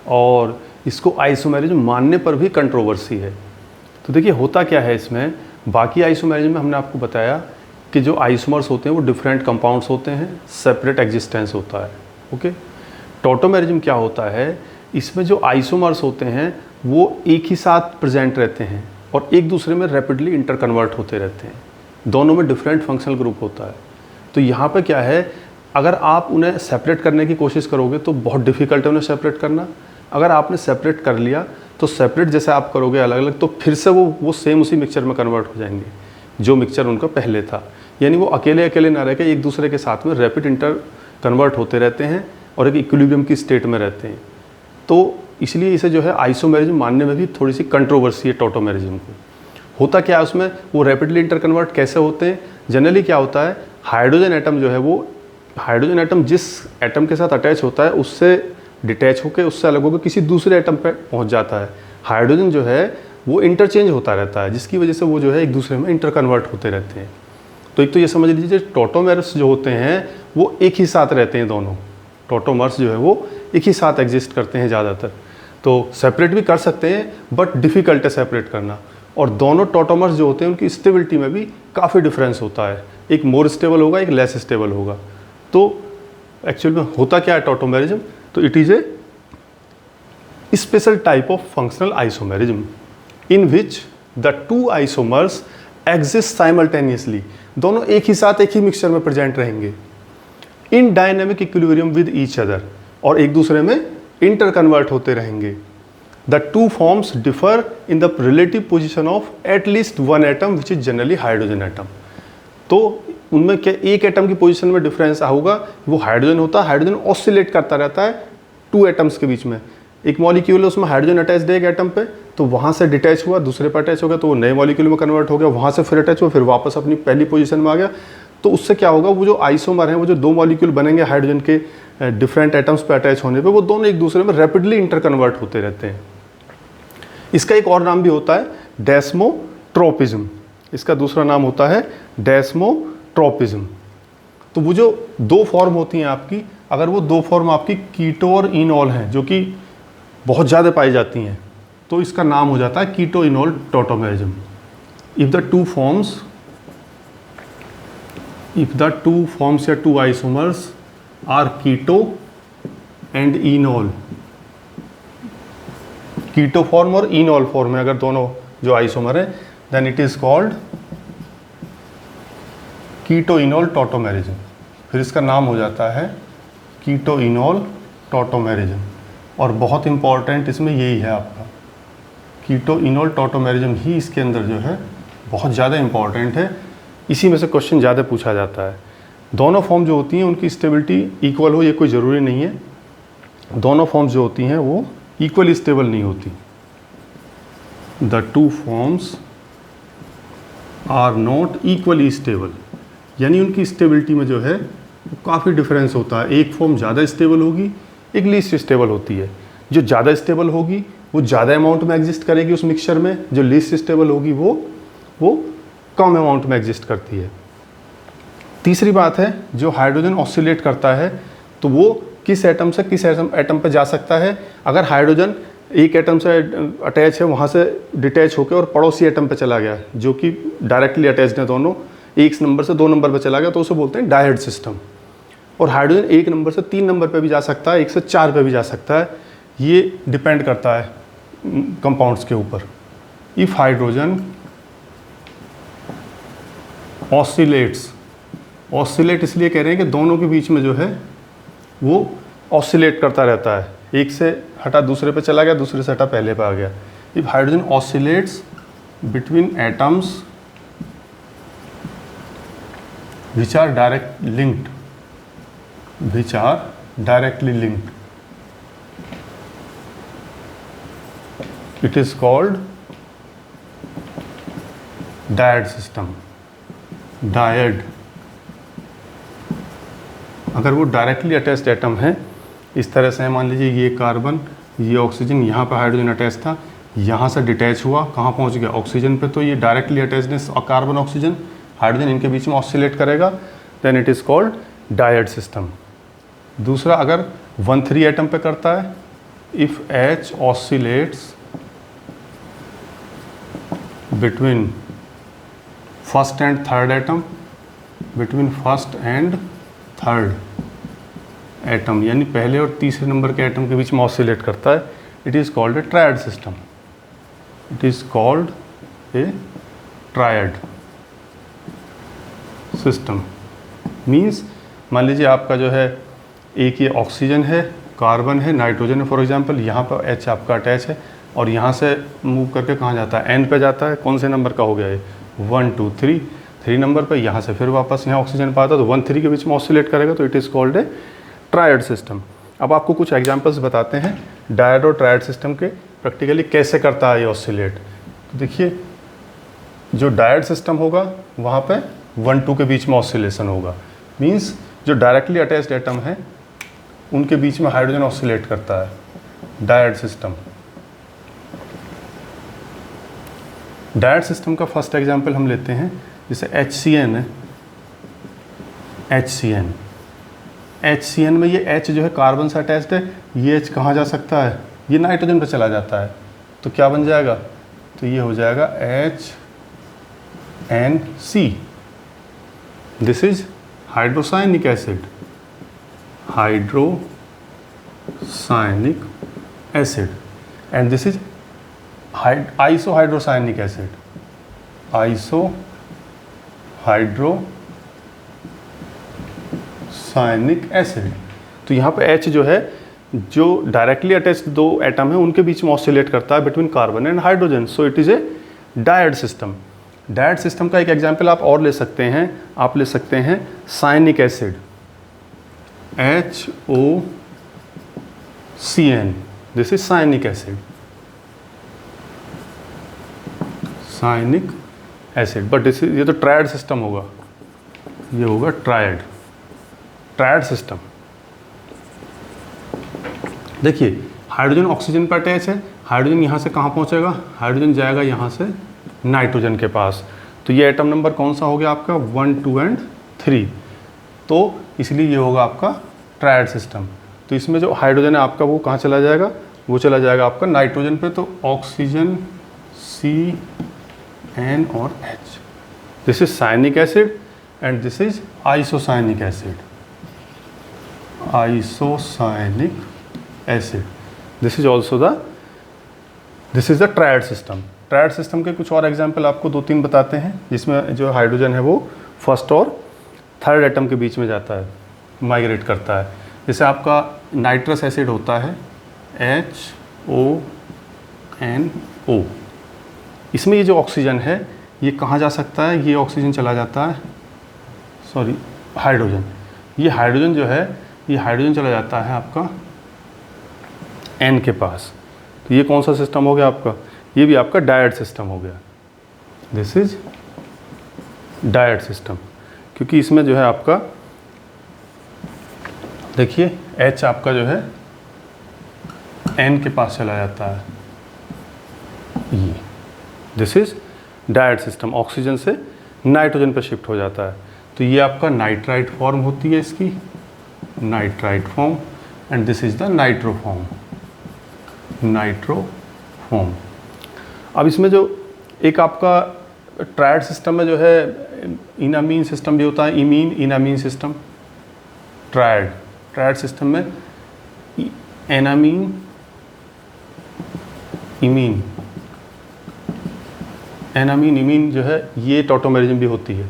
और इसको आइसोमेरिज्म मानने पर भी कंट्रोवर्सी है। तो देखिए होता क्या है इसमें, बाकी आइसोमेरिज्म में हमने आपको बताया कि जो आइसोमर्स होते हैं वो डिफरेंट कंपाउंड्स होते हैं, सेपरेट एग्जिस्टेंस होता है, ओके। टॉटोमेरिज्म क्या होता है, इसमें जो आइसोमर्स होते हैं वो एक ही साथ प्रेजेंट रहते हैं और एक दूसरे में रैपिडली इंटर कन्वर्ट होते रहते हैं, दोनों में डिफरेंट फंक्शनल ग्रुप होता है। तो यहाँ पे क्या है, अगर आप उन्हें सेपरेट करने की कोशिश करोगे तो बहुत डिफ़िकल्ट है उन्हें सेपरेट करना। अगर आपने सेपरेट कर लिया तो सेपरेट जैसे आप करोगे अलग अलग, तो फिर से वो सेम उसी मिक्सचर में कन्वर्ट हो जाएंगे जो मिक्सचर उनका पहले था। यानी वो अकेले अकेले ना रह के एक दूसरे के साथ में रैपिड इंटर कन्वर्ट होते रहते हैं और एक इक्विलिब्रियम की स्टेट में रहते हैं। तो इसलिए इसे जो है आइसोमेरिज्म मानने में भी थोड़ी सी कंट्रोवर्सी है टॉटोमेरिज्म को। होता क्या है उसमें, वो रैपिडली इंटर कन्वर्ट कैसे होते हैं, जनरली क्या होता है, हाइड्रोजन एटम जो है वो हाइड्रोजन एटम जिस एटम के साथ अटैच होता है उससे डिटैच होकर उससे अलग होकर किसी दूसरे एटम पर पहुंच जाता है। हाइड्रोजन जो है वो इंटरचेंज होता रहता है, जिसकी वजह से वो जो है एक दूसरे में इंटर कन्वर्ट होते रहते हैं। तो एक तो ये समझ लीजिए टॉटोमेर्स जो होते हैं वो एक ही साथ रहते हैं, दोनों टॉटोमर्स जो है वो एक ही साथ एग्जिस्ट करते हैं ज़्यादातर। तो सेपरेट भी कर सकते हैं बट डिफ़िकल्ट है सेपरेट करना। और दोनों टॉटोमर्स जो होते हैं उनकी स्टेबिलिटी में भी काफ़ी डिफरेंस होता है, एक मोर स्टेबल होगा एक लेस स्टेबल होगा। तो एक्चुअल में होता क्या है टॉटोमेरिज्म, तो it is A special type of functional isomerism in which the two isomers exist simultaneously, दोनों एक ही साथ एक ही मिक्सचर में प्रेजेंट रहेंगे in dynamic equilibrium with each other, और एक दूसरे में इंटर कन्वर्ट होते रहेंगे। The two forms differ in the relative position of at least one atom which is generally hydrogen atom. तो उनमें क्या एक एटम की पोजीशन में डिफरेंस होगा, वो हाइड्रोजन होता है, हाइड्रोजन ऑसिलेट करता रहता है टू एटम्स के बीच में। एक मॉलिक्यूल है उसमें हाइड्रोजन अटैच है एक एटम पे, तो वहाँ से डिटैच हुआ दूसरे पर अटैच हो गया तो वो नए मॉलिक्यूल में कन्वर्ट हो गया, वहाँ से फिर अटैच हुआ फिर वापस अपनी पहली पोजीशन में आ गया। तो उससे क्या होगा, वो जो आइसोमर हैं, वो जो दो मॉलिक्यूल बनेंगे हाइड्रोजन के डिफरेंट एटम्स पे अटैच होने पे, वो दोनों एक दूसरे में रैपिडली इंटर कन्वर्ट होते रहते हैं। इसका एक और नाम भी होता है डेस्मोट्रोपिज्म, इसका दूसरा नाम होता है डेस्मोट्रोपिज्म। तो वो जो दो फॉर्म होती हैं आपकी, अगर वो दो फॉर्म आपकी कीटो और इनॉल हैं जो कि बहुत ज़्यादा पाई जाती हैं, तो इसका नाम हो जाता है keto enol tautomerism. If the two forms या two isomers are keto and enol, keto form और इनॉल फॉर्म है अगर दोनों जो आइसोमर है, then it is called keto enol tautomerism. फिर इसका नाम हो जाता है कीटो इनॉल टॉटोमेरिज्म। और बहुत इंपॉर्टेंट इसमें यही है आपका कीटो इनॉल टॉटोमेरिज्म ही इसके अंदर जो है बहुत ज़्यादा इंपॉर्टेंट है, इसी में से क्वेश्चन ज़्यादा पूछा जाता है। दोनों फॉर्म जो होती हैं उनकी स्टेबिलिटी इक्वल हो ये कोई ज़रूरी नहीं है, दोनों फॉर्म्स जो होती हैं वो इक्वली स्टेबल नहीं होती। The two forms are not equally stable, यानी उनकी स्टेबिलिटी में जो है वो काफ़ी डिफरेंस होता है। एक फॉर्म ज़्यादा स्टेबल होगी, एक लीस्ट स्टेबल होती है। जो ज़्यादा स्टेबल होगी वो ज़्यादा अमाउंट में एग्जिस्ट करेगी उस मिक्सचर में, जो लीस्ट स्टेबल होगी वो कम अमाउंट में एग्जिस्ट करती है। तीसरी बात है, जो हाइड्रोजन ऑसिलेट करता है तो वो किस एटम से किस एटम पे जा सकता है। अगर हाइड्रोजन एक एटम से अटैच है, वहाँ से डिटैच होकर और पड़ोसी एटम पे चला गया जो कि डायरेक्टली अटैच्ड है, दोनों एक नंबर से 2 नंबर पे चला गया, तो उसे बोलते हैं डायहेड सिस्टम। और हाइड्रोजन 1 नंबर से 3 नंबर पे भी जा सकता है, 1 से 4 पे भी जा सकता है, ये डिपेंड करता है कंपाउंड्स के ऊपर। इफ़ हाइड्रोजन ऑसिलेट्स, ऑसिलेट इसलिए कह रहे हैं कि दोनों के बीच में जो है वो ऑसिलेट करता रहता है, एक से हटा दूसरे पे चला गया, दूसरे से हटा पहले पे आ गया। If hydrogen oscillates between atoms which are directly linked, it is called dyad system। Dyad, अगर वो डायरेक्टली अटैच्ड एटम है, इस तरह से है, मान लीजिए ये कार्बन ये ऑक्सीजन, यहाँ पर हाइड्रोजन अटैच था, यहाँ से डिटैच हुआ, कहाँ पहुँच गया ऑक्सीजन पे, तो ये डायरेक्टली अटैच्डनेस और कार्बन ऑक्सीजन हाइड्रोजन इनके बीच में ऑसिलेट करेगा, then it is called dyad system. दूसरा, अगर 1,3 एटम पे करता है, if H oscillates between first and third atom, between first and third atom यानी पहले और तीसरे नंबर के एटम के बीच में ऑसिलेट करता है, it is called a triad system. It is called a triad system. Means मान लीजिए आपका जो है एक ये ऑक्सीजन है, कार्बन है, नाइट्रोजन है फॉर एग्जांपल, यहाँ पर H आपका अटैच है और यहाँ से मूव करके कहाँ जाता है, N पे जाता है। कौन से नंबर का हो गया ये, 1 2 3, 3 नंबर पे, यहाँ से फिर वापस यहाँ ऑक्सीजन पाता है तो 1 3 के बीच में ऑसिलेट करेगा, तो it is called a triad system. अब आपको कुछ एग्जांपल्स बताते हैं डायड और ट्रायड सिस्टम के, प्रैक्टिकली कैसे करता है ये ऑसिलेट। तो देखिए जो डायड सिस्टम होगा वहाँ पे 1 2 के बीच में ऑसिलेशन होगा। मीन्स जो डायरेक्टली अटैच्ड एटम है उनके बीच में हाइड्रोजन ऑसिलेट करता है, डायड सिस्टम। डायड सिस्टम का फर्स्ट एग्जांपल हम लेते हैं, जैसे HCN है, HCN। HCN में ये H जो है कार्बन से अटैच्ड है, ये H कहाँ जा सकता है, ये नाइट्रोजन पे चला जाता है, तो क्या बन जाएगा, तो ये हो जाएगा HNC। This is hydrocyanic acid, hydrocyanic acid, and this is isohydrocyanic acid, isohydrocyanic acid. तो यहाँ पे H जो है, जो डायरेक्टली अटैच्ड दो एटम है उनके बीच में ऑसिलेट करता है between carbon and hydrogen, so it is a dyad system. Dyad system का एक एग्जांपल आप और ले सकते हैं, आप ले सकते हैं cyanic acid, HOCN। This is cyanic acid, cyanic acid, but this ये तो ट्रायड सिस्टम होगा, ये होगा ट्रायड सिस्टम। देखिए हाइड्रोजन ऑक्सीजन पर अटैच है, हाइड्रोजन यहाँ से कहाँ पहुँचेगा, हाइड्रोजन जाएगा यहाँ से नाइट्रोजन के पास, तो ये एटम नंबर कौन सा हो गया आपका, 1 2 एंड 3, तो इसलिए ये होगा आपका ट्रायड सिस्टम। तो इसमें जो हाइड्रोजन है आपका वो कहाँ चला जाएगा, वो चला जाएगा आपका नाइट्रोजन पे, तो ऑक्सीजन CN और H। This is cyanic acid and this is isocyanic acid, isocyanic acid. This is also this is the triad system. Triad system के कुछ और एग्जाम्पल आपको 2 3 बताते हैं, जिसमें जो हाइड्रोजन है वो फर्स्ट और थर्ड एटम के बीच में जाता है, माइग्रेट करता है। जैसे आपका नाइट्रस एसिड होता है HONO, इसमें ये जो ऑक्सीजन है ये कहाँ जा सकता है, ये ऑक्सीजन चला जाता है, सॉरी हाइड्रोजन, ये हाइड्रोजन जो है ये हाइड्रोजन चला जाता है आपका N के पास, तो ये कौन सा सिस्टम हो गया आपका, ये भी आपका डायड सिस्टम हो गया। दिस इज डायड सिस्टम, क्योंकि इसमें जो है आपका देखिए H आपका जो है N के पास चला जाता है, ये this is dyad system, oxygen से नाइट्रोजन पर शिफ्ट हो जाता है। तो ये आपका नाइट्राइट फॉर्म होती है इसकी, nitrite form, and this is the nitro form. अब इसमें जो एक आपका ट्रायड सिस्टम में जो है इनामीन सिस्टम भी होता है, इनामीन सिस्टम। ट्रायड सिस्टम में एनामीन, इमीन जो है ये टॉटोमेरिज्म भी होती है,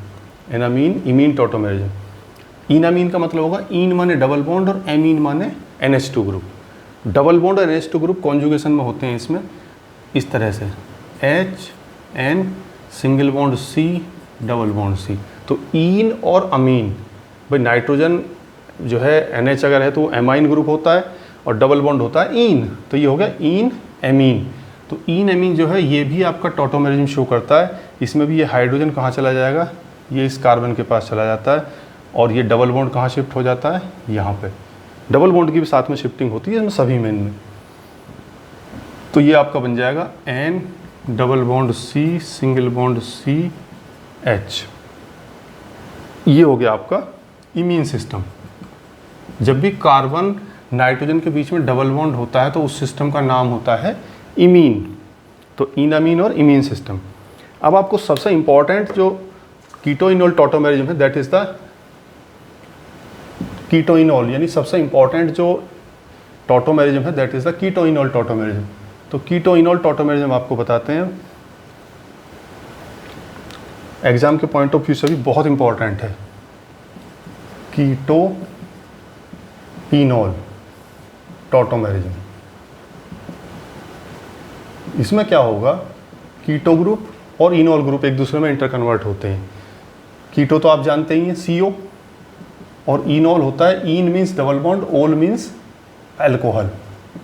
एनामीन इमीन टॉटोमेरिज्म। इनामीन का मतलब होगा, इन माने डबल बॉन्ड और एमीन माने NH2 ग्रुप। डबल बॉन्ड और NH2 ग्रुप कॉन्जुगेशन में होते हैं इसमें इस तरह से, HN single bond C double bond C। तो इन और अमीन, भाई नाइट्रोजन जो है NH अगर है तो वो एमाइन ग्रुप होता है और डबल बॉन्ड होता है इन, तो ये हो गया इन एमीन। तो इन एमीन जो है ये भी आपका टॉटोमेरिज्म शो करता है। इसमें भी ये हाइड्रोजन कहाँ चला जाएगा, ये इस कार्बन के पास चला जाता है, और ये डबल बॉन्ड कहाँ शिफ्ट हो जाता है, यहाँ पे। डबल बॉन्ड की भी साथ में शिफ्टिंग होती है इसमें सभी में इनमें। तो ये आपका बन जाएगा N double bond C single bond C H। ये हो गया आपका इमीन सिस्टम। जब भी कार्बन नाइट्रोजन के बीच में डबल बॉन्ड होता है तो उस सिस्टम का नाम होता है इमीन। तो इनामीन और इमीन सिस्टम। अब आपको सबसे इंपॉर्टेंट जो कीटोइनोल टॉटोमेरिज्म है, दैट इज द कीटोइनॉल, यानी सबसे इंपॉर्टेंट जो टॉटोमेरिज्म है दैट इज द कीटोइनॉल टॉटोमेरिज्म। तो कीटोइनॉल टॉटोमेरिज्म आपको बताते हैं, एग्जाम के पॉइंट ऑफ व्यू से भी बहुत इंपॉर्टेंट है। कीटोइनॉल टॉटोमेरिज्म, इसमें क्या होगा, कीटो ग्रुप और इनॉल ग्रुप एक दूसरे में इंटरकन्वर्ट होते हैं। कीटो तो आप जानते ही हैं CO, और इनॉल होता है, इन मीन्स डबल बॉन्ड, ओल मीन्स अल्कोहल।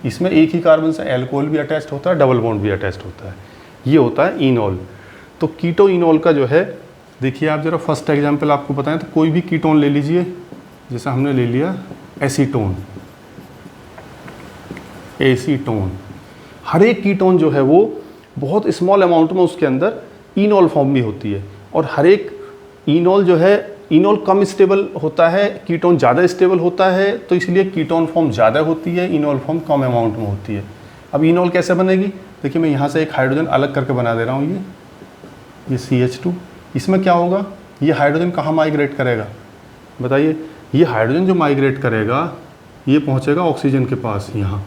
इसमें एक ही कार्बन से अल्कोहल भी अटैच्ड होता है, डबल बॉन्ड भी अटैच्ड होता है, ये होता है इनॉल। तो कीटो इनॉल का जो है, देखिए आप जरा फर्स्ट एग्जांपल आपको बताएं तो कोई भी कीटोन ले लीजिए, जैसा हमने ले लिया एसीटोन। एसीटोन, हर एक कीटोन जो है वो बहुत स्मॉल अमाउंट में उसके अंदर इनॉल फॉर्म भी होती है, और हर एक इनॉल जो है, इनॉल कम स्टेबल होता है, कीटोन ज़्यादा स्टेबल होता है, तो इसलिए कीटोन फॉर्म ज़्यादा होती है, इनॉल फॉर्म कम अमाउंट में होती है। अब इनॉल कैसे बनेगी, देखिए मैं यहाँ से एक हाइड्रोजन अलग करके बना दे रहा हूँ, ये CH2। इसमें क्या होगा, ये हाइड्रोजन कहाँ माइग्रेट करेगा बताइए, ये हाइड्रोजन जो माइग्रेट करेगा ये पहुँचेगा ऑक्सीजन के पास यहाँ,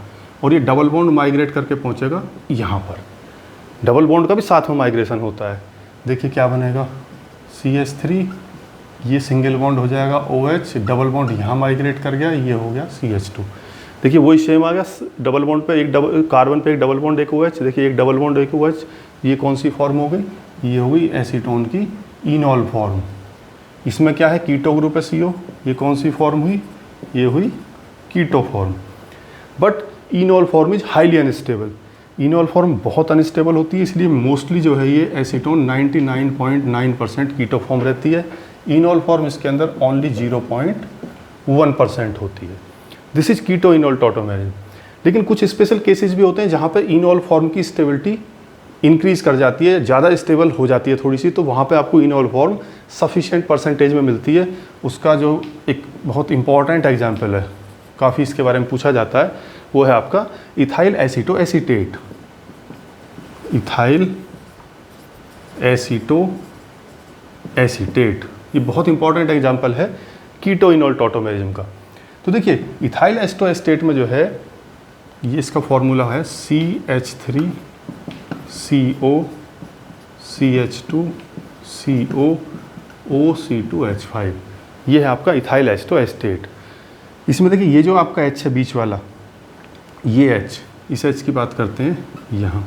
और ये डबल बॉन्ड माइग्रेट करके पहुँचेगा यहाँ पर। डबल बॉन्ड का भी साथ में माइग्रेशन होता है, देखिए क्या बनेगा, CH3, ये सिंगल बॉन्ड हो जाएगा OH, डबल बॉन्ड यहाँ माइग्रेट कर गया, ये हो गया CH2। देखिए वही सेम आ गया, डबल बॉन्ड पे एक कार्बन पे एक डबल बॉन्ड एक OH, देखिए एक डबल बॉन्ड एक OH, ये कौन सी फॉर्म हो गई, ये हो गई एसीटोन की इनॉल फॉर्म। इसमें क्या है, कीटो ग्रुप है CO, ये कौन सी फॉर्म हुई, ये हुई keto form. But enol form is highly unstable, enol form बहुत अनस्टेबल होती है, इसलिए मोस्टली जो है ये एसीटोन 99.9% कीटो फॉर्म रहती है। इनॉल फॉर्म इसके अंदर ओनली 0.1% होती है। This is keto enol tautomerism. लेकिन कुछ स्पेशल केसेस भी होते हैं जहाँ पर इनॉल फॉर्म की स्टेबिलिटी इंक्रीज कर जाती है, ज़्यादा स्टेबल हो जाती है थोड़ी सी, तो वहाँ पे आपको इनॉल फॉर्म सफिशिएंट परसेंटेज में मिलती है। उसका जो एक बहुत इंपॉर्टेंट एग्जाम्पल है, काफ़ी इसके बारे में पूछा जाता है, वो है आपका ethyl aceto acetate. Ethyl aceto acetate, ये बहुत इंपॉर्टेंट एग्जाम्पल है कीटो इनॉल टॉटोमेरिज्म का। तो देखिए इथाइल एस्टो एस्टेट में जो है, ये इसका फॉर्मूला है CH3 CO CH2 CO OC2H5, ये है आपका इथाइल एस्टो एस्टेट। इसमें देखिए ये जो आपका H है बीच वाला, ये H, इस H की बात करते हैं यहाँ,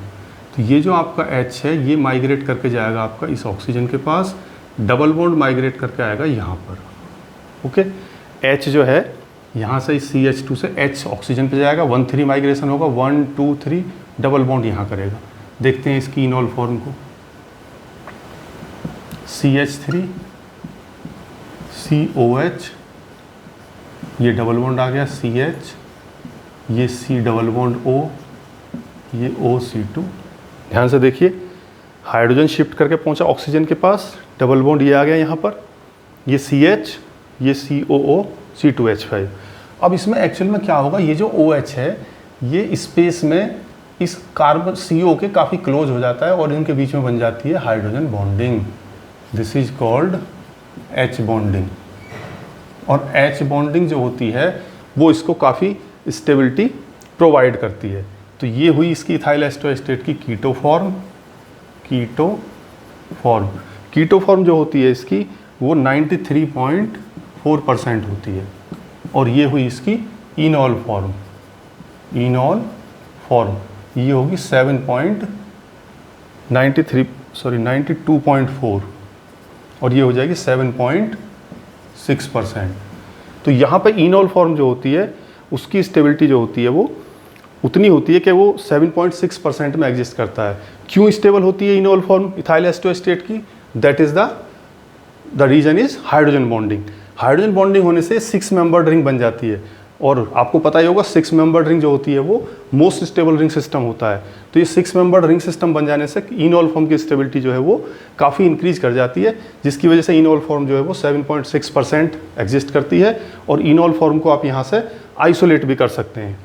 तो ये जो आपका H है ये माइग्रेट करके जाएगा आपका इस ऑक्सीजन के पास, डबल बॉन्ड माइग्रेट करके आएगा यहाँ पर। ओके, H जो है यहाँ से इस CH2 से H ऑक्सीजन पे जाएगा, 1,3 माइग्रेशन होगा, 1 2 3 डबल बॉन्ड यहाँ करेगा। देखते हैं इसकी इनॉल फॉर्म को, CH3 COH, ये डबल बॉन्ड आ गया CH, ये C डबल बॉन्ड O, ये OC2। ध्यान से देखिए, हाइड्रोजन शिफ्ट करके पहुंचा ऑक्सीजन के पास, डबल बॉन्ड ये आ गया यहाँ पर, ये CH, ये COO C2H5। अब इसमें एक्चुअल में क्या होगा, ये जो OH है ये स्पेस में इस कार्बन CO के काफ़ी क्लोज हो जाता है और इनके बीच में बन जाती है hydrogen bonding. This is called H bonding. और H बॉन्डिंग जो होती है वो इसको काफ़ी स्टेबिलिटी प्रोवाइड करती है। तो ये हुई इसकी इथाइल एस्टो एस्टेट की कीटो फॉर्म। कीटो फॉर्म जो होती है इसकी वो 93.4% होती है। और ये हुई इसकी इनॉल फॉर्म। ये होगी 92.4 और ये हो जाएगी 7.6%। तो यहाँ पे इनॉल फॉर्म जो होती है उसकी स्टेबिलिटी जो होती है वो उतनी होती है कि वो 7.6% में एग्जिस्ट करता है। क्यों स्टेबल होती है enol form ethyl aceto acetate की? That is the reason is hydrogen bonding. Hydrogen bonding होने से 6 मेंबर्ड रिंग बन जाती है। और आपको पता ही होगा 6 मेंबर्ड रिंग जो होती है वो मोस्ट स्टेबल रिंग सिस्टम होता है। तो ये 6 मेंबर्ड रिंग सिस्टम बन जाने से इनॉल फॉर्म की स्टेबिलिटी जो है वो काफ़ी इंक्रीज कर जाती है, जिसकी वजह से इनॉल फॉर्म जो है वो 7.6% एग्जिस्ट करती है। और इनॉल फॉर्म को आप यहाँ से आइसोलेट भी कर सकते हैं।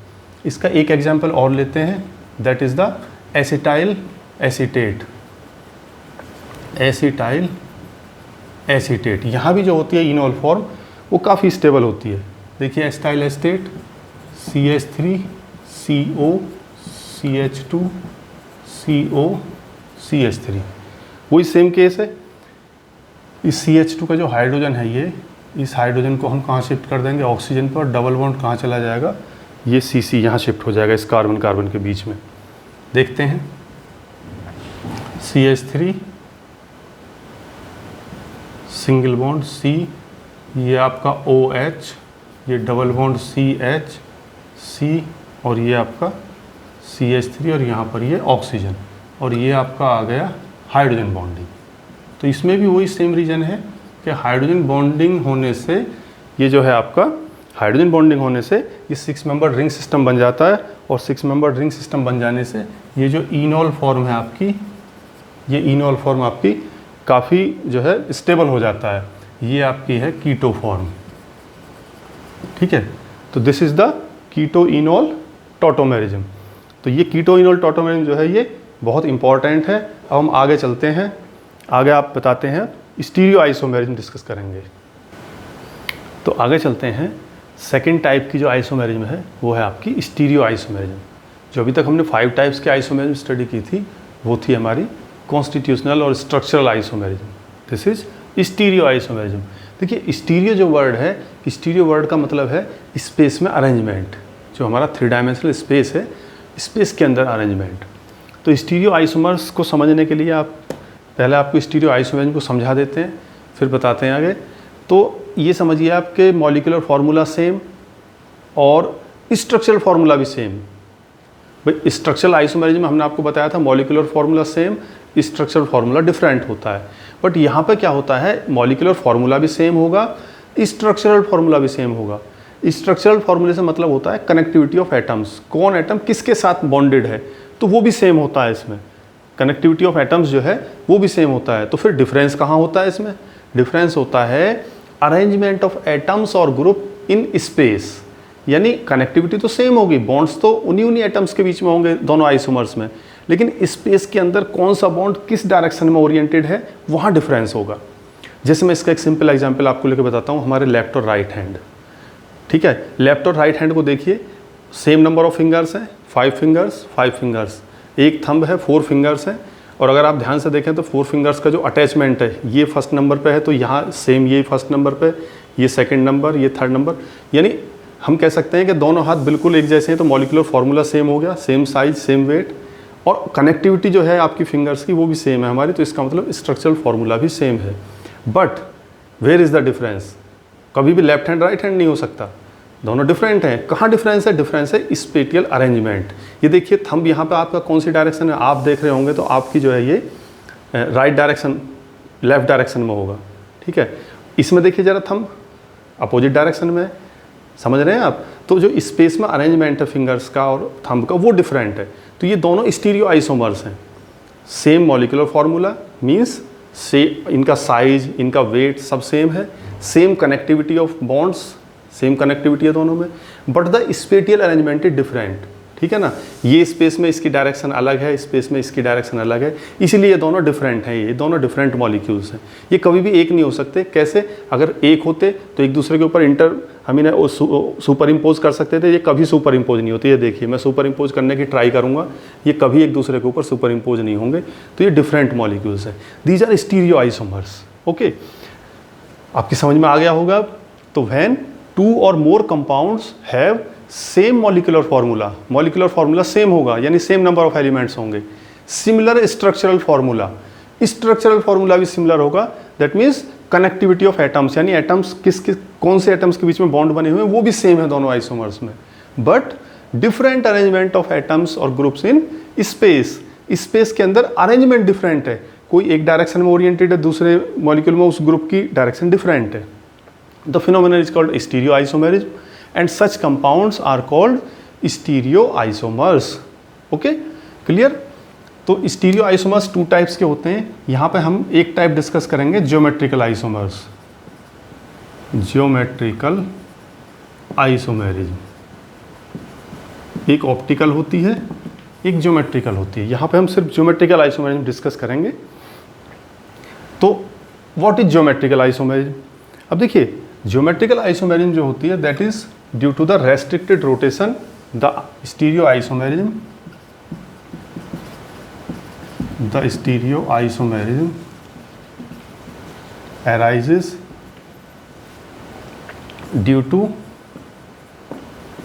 इसका एक एग्जाम्पल और लेते हैं, that is the acetyl acetate. यहाँ भी जो होती है इनॉल फॉर्म वो काफ़ी स्टेबल होती है। देखिए acetyl estate CH3 CO CH2 CO CH3, वही सेम केस है। इस CH2 का जो हाइड्रोजन है ये, इस हाइड्रोजन को हम कहाँ शिफ्ट कर देंगे, ऑक्सीजन पर। डबल बॉन्ड कहाँ चला जाएगा, ये CC यहाँ शिफ्ट हो जाएगा इस कार्बन कार्बन के बीच में। देखते हैं CH3 सिंगल बॉन्ड C, ये आपका OH, ये डबल बॉन्ड CH C, और ये आपका CH3, और यहाँ पर ये ऑक्सीजन, और ये आपका आ गया हाइड्रोजन बॉन्डिंग। तो इसमें भी वही सेम रीज़न है कि हाइड्रोजन बॉन्डिंग होने से ये जो है आपका हाइड्रोजन बॉन्डिंग होने से ये 6 मेंबर रिंग सिस्टम बन जाता है, और 6 मेंबर रिंग सिस्टम बन जाने से ये जो इनॉल फॉर्म है आपकी, ये इनॉल फॉर्म आपकी काफ़ी जो है स्टेबल हो जाता है। ये आपकी है कीटो फॉर्म, ठीक है। तो this is the keto enol tautomerism. तो ये कीटो इनॉल टॉटोमेरिज्म जो है ये बहुत इंपॉर्टेंट है। अब हम आगे चलते हैं, आगे आप बताते हैं स्टीरियो आइसोमेरिज्म डिस्कस करेंगे। तो आगे चलते हैं, सेकंड टाइप की जो आइसोमेरिज्म है वो है आपकी स्टीरियो आइसोमेरिज्म। जो अभी तक हमने 5 टाइप्स के आइसोमेरिज्म स्टडी की थी वो थी हमारी कॉन्स्टिट्यूशनल और structural isomerism. This is stereo isomerism. देखिए स्टीरियो जो वर्ड है, स्टीरियो वर्ड का मतलब है स्पेस में अरेंजमेंट। जो हमारा 3 डायमेंशनल स्पेस है, स्पेस के अंदर अरेंजमेंट। तो स्टीरियो आइसोमर्स को समझने के लिए आप पहले आपको स्टीरियो आइसोमेरिज्म को समझा देते हैं, फिर बताते हैं आगे। तो ये समझिए आपके मॉलिक्यूलर फार्मूला सेम और स्ट्रक्चरल फार्मूला भी सेम। भाई स्ट्रक्चरल आइसोमेरिज्म में हमने आपको बताया था molecular formula same, structural formula different होता है। बट यहाँ पे क्या होता है, मॉलिक्यूलर फार्मूला भी सेम होगा, स्ट्रक्चरल फार्मूला भी सेम होगा। स्ट्रक्चरल फार्मूले से मतलब होता है कनेक्टिविटी ऑफ एटम्स, कौन एटम किसके साथ बॉन्डेड है, तो वो भी सेम होता है इसमें। कनेक्टिविटी ऑफ एटम्स जो है वो भी सेम होता है। तो फिर डिफरेंस कहाँ होता है इसमें, डिफरेंस होता है अरेंजमेंट ऑफ एटम्स और ग्रुप इन स्पेस। यानी कनेक्टिविटी तो सेम होगी, बॉन्ड्स तो उन्हीं एटम्स के बीच में होंगे दोनों आइसोमर्स में, लेकिन स्पेस के अंदर कौन सा बॉन्ड किस डायरेक्शन में ओरिएंटेड है वहाँ डिफरेंस होगा। जैसे मैं इसका एक सिंपल एग्जांपल आपको लेकर बताता हूँ, हमारे लेफ्ट और राइट हैंड, ठीक है। लेफ्ट और राइट हैंड को देखिए, सेम नंबर ऑफ फिंगर्स हैं, 5 फिंगर्स, एक थंब है, 4 फिंगर्स हैं। और अगर आप ध्यान से देखें तो 4 फिंगर्स का जो अटैचमेंट है ये फर्स्ट नंबर पे है, तो यहाँ सेम ये फर्स्ट नंबर पे, ये सेकंड नंबर, ये थर्ड नंबर। यानी हम कह सकते हैं कि दोनों हाथ बिल्कुल एक जैसे हैं, तो मॉलिक्यूलर फार्मूला सेम हो गया, सेम साइज सेम वेट, और कनेक्टिविटी जो है आपकी फिंगर्स की वो भी सेम है हमारी। तो इसका मतलब स्ट्रक्चरल फार्मूला भी सेम है। But where is the difference, कभी भी लेफ्ट हैंड राइट हैंड नहीं हो सकता, दोनों डिफरेंट हैं। कहाँ डिफरेंस है, डिफरेंस है स्पेटियल अरेंजमेंट। ये देखिए थंब यहाँ पे आपका कौन सी डायरेक्शन है आप देख रहे होंगे, तो आपकी जो है ये राइट डायरेक्शन लेफ्ट डायरेक्शन में होगा, ठीक है। इसमें देखिए जरा थंब अपोजिट डायरेक्शन में, समझ रहे हैं आप। तो जो स्पेस में अरेंजमेंट है फिंगर्स का और थंब का वो डिफरेंट है। तो ये दोनों स्टीरियो आइसोमर्स हैं, सेम मॉलिक्यूलर फार्मूला मीन्स से इनका साइज इनका वेट सब सेम है, same connectivity of bonds, same connectivity है दोनों में, but the spatial arrangement is different, ठीक है ना। ये स्पेस में इसकी डायरेक्शन अलग है, स्पेस में इसकी डायरेक्शन अलग है, इसीलिए ये दोनों डिफरेंट हैं, ये दोनों डिफरेंट मॉलिक्यूल्स हैं। ये कभी भी एक नहीं हो सकते। कैसे, अगर एक होते तो एक दूसरे के ऊपर हम इन्हें सुपर इम्पोज कर सकते थे, ये कभी सुपर इम्पोज नहीं होती। ये देखिए मैं सुपर इम्पोज करने की ट्राई करूँगा, ये कभी एक दूसरे के ऊपर सुपर इम्पोज नहीं होंगे। तो ये डिफरेंट मॉलिक्यूल्स हैं, these are stereo isomers. Okay, आपकी समझ में आ गया होगा। तो when 2 or more compounds have same molecular formula same होगा, यानी सेम नंबर ऑफ एलिमेंट्स होंगे। सिमिलर स्ट्रक्चरल फार्मूला भी सिमिलर होगा। That means connectivity of atoms, यानी एटम्स कौन से एटम्स के बीच में बॉन्ड बने हुए हैं वो भी सेम है दोनों आइसोमर्स में। But different arrangement of atoms और ग्रुप्स इन स्पेस के अंदर अरेंजमेंट डिफरेंट है। कोई एक डायरेक्शन में ओरिएंटेड है, दूसरे मॉलिक्यूल में उस ग्रुप की डायरेक्शन डिफरेंट है। The phenomenon is called stereoisomerism and such compounds are called stereoisomers. Okay, clear? तो stereoisomers 2 टाइप्स के होते हैं। यहाँ पे हम एक टाइप डिस्कस करेंगे, ज्योमेट्रिकल आइसोमर्स। ज्योमेट्रिकल आइसोमेरिज्म एक ऑप्टिकल होती है, एक ज्योमेट्रिकल होती है। यहाँ पे हम सिर्फ ज्योमेट्रिकल आइसोमेरिज्म डिस्कस करेंगे। तो व्हाट इज ज्योमेट्रिकल आइसोमेरिज्म? अब देखिए ज्योमेट्रिकल आइसोमेरिज्म जो होती है that is due to the restricted rotation the stereo isomerism arises due to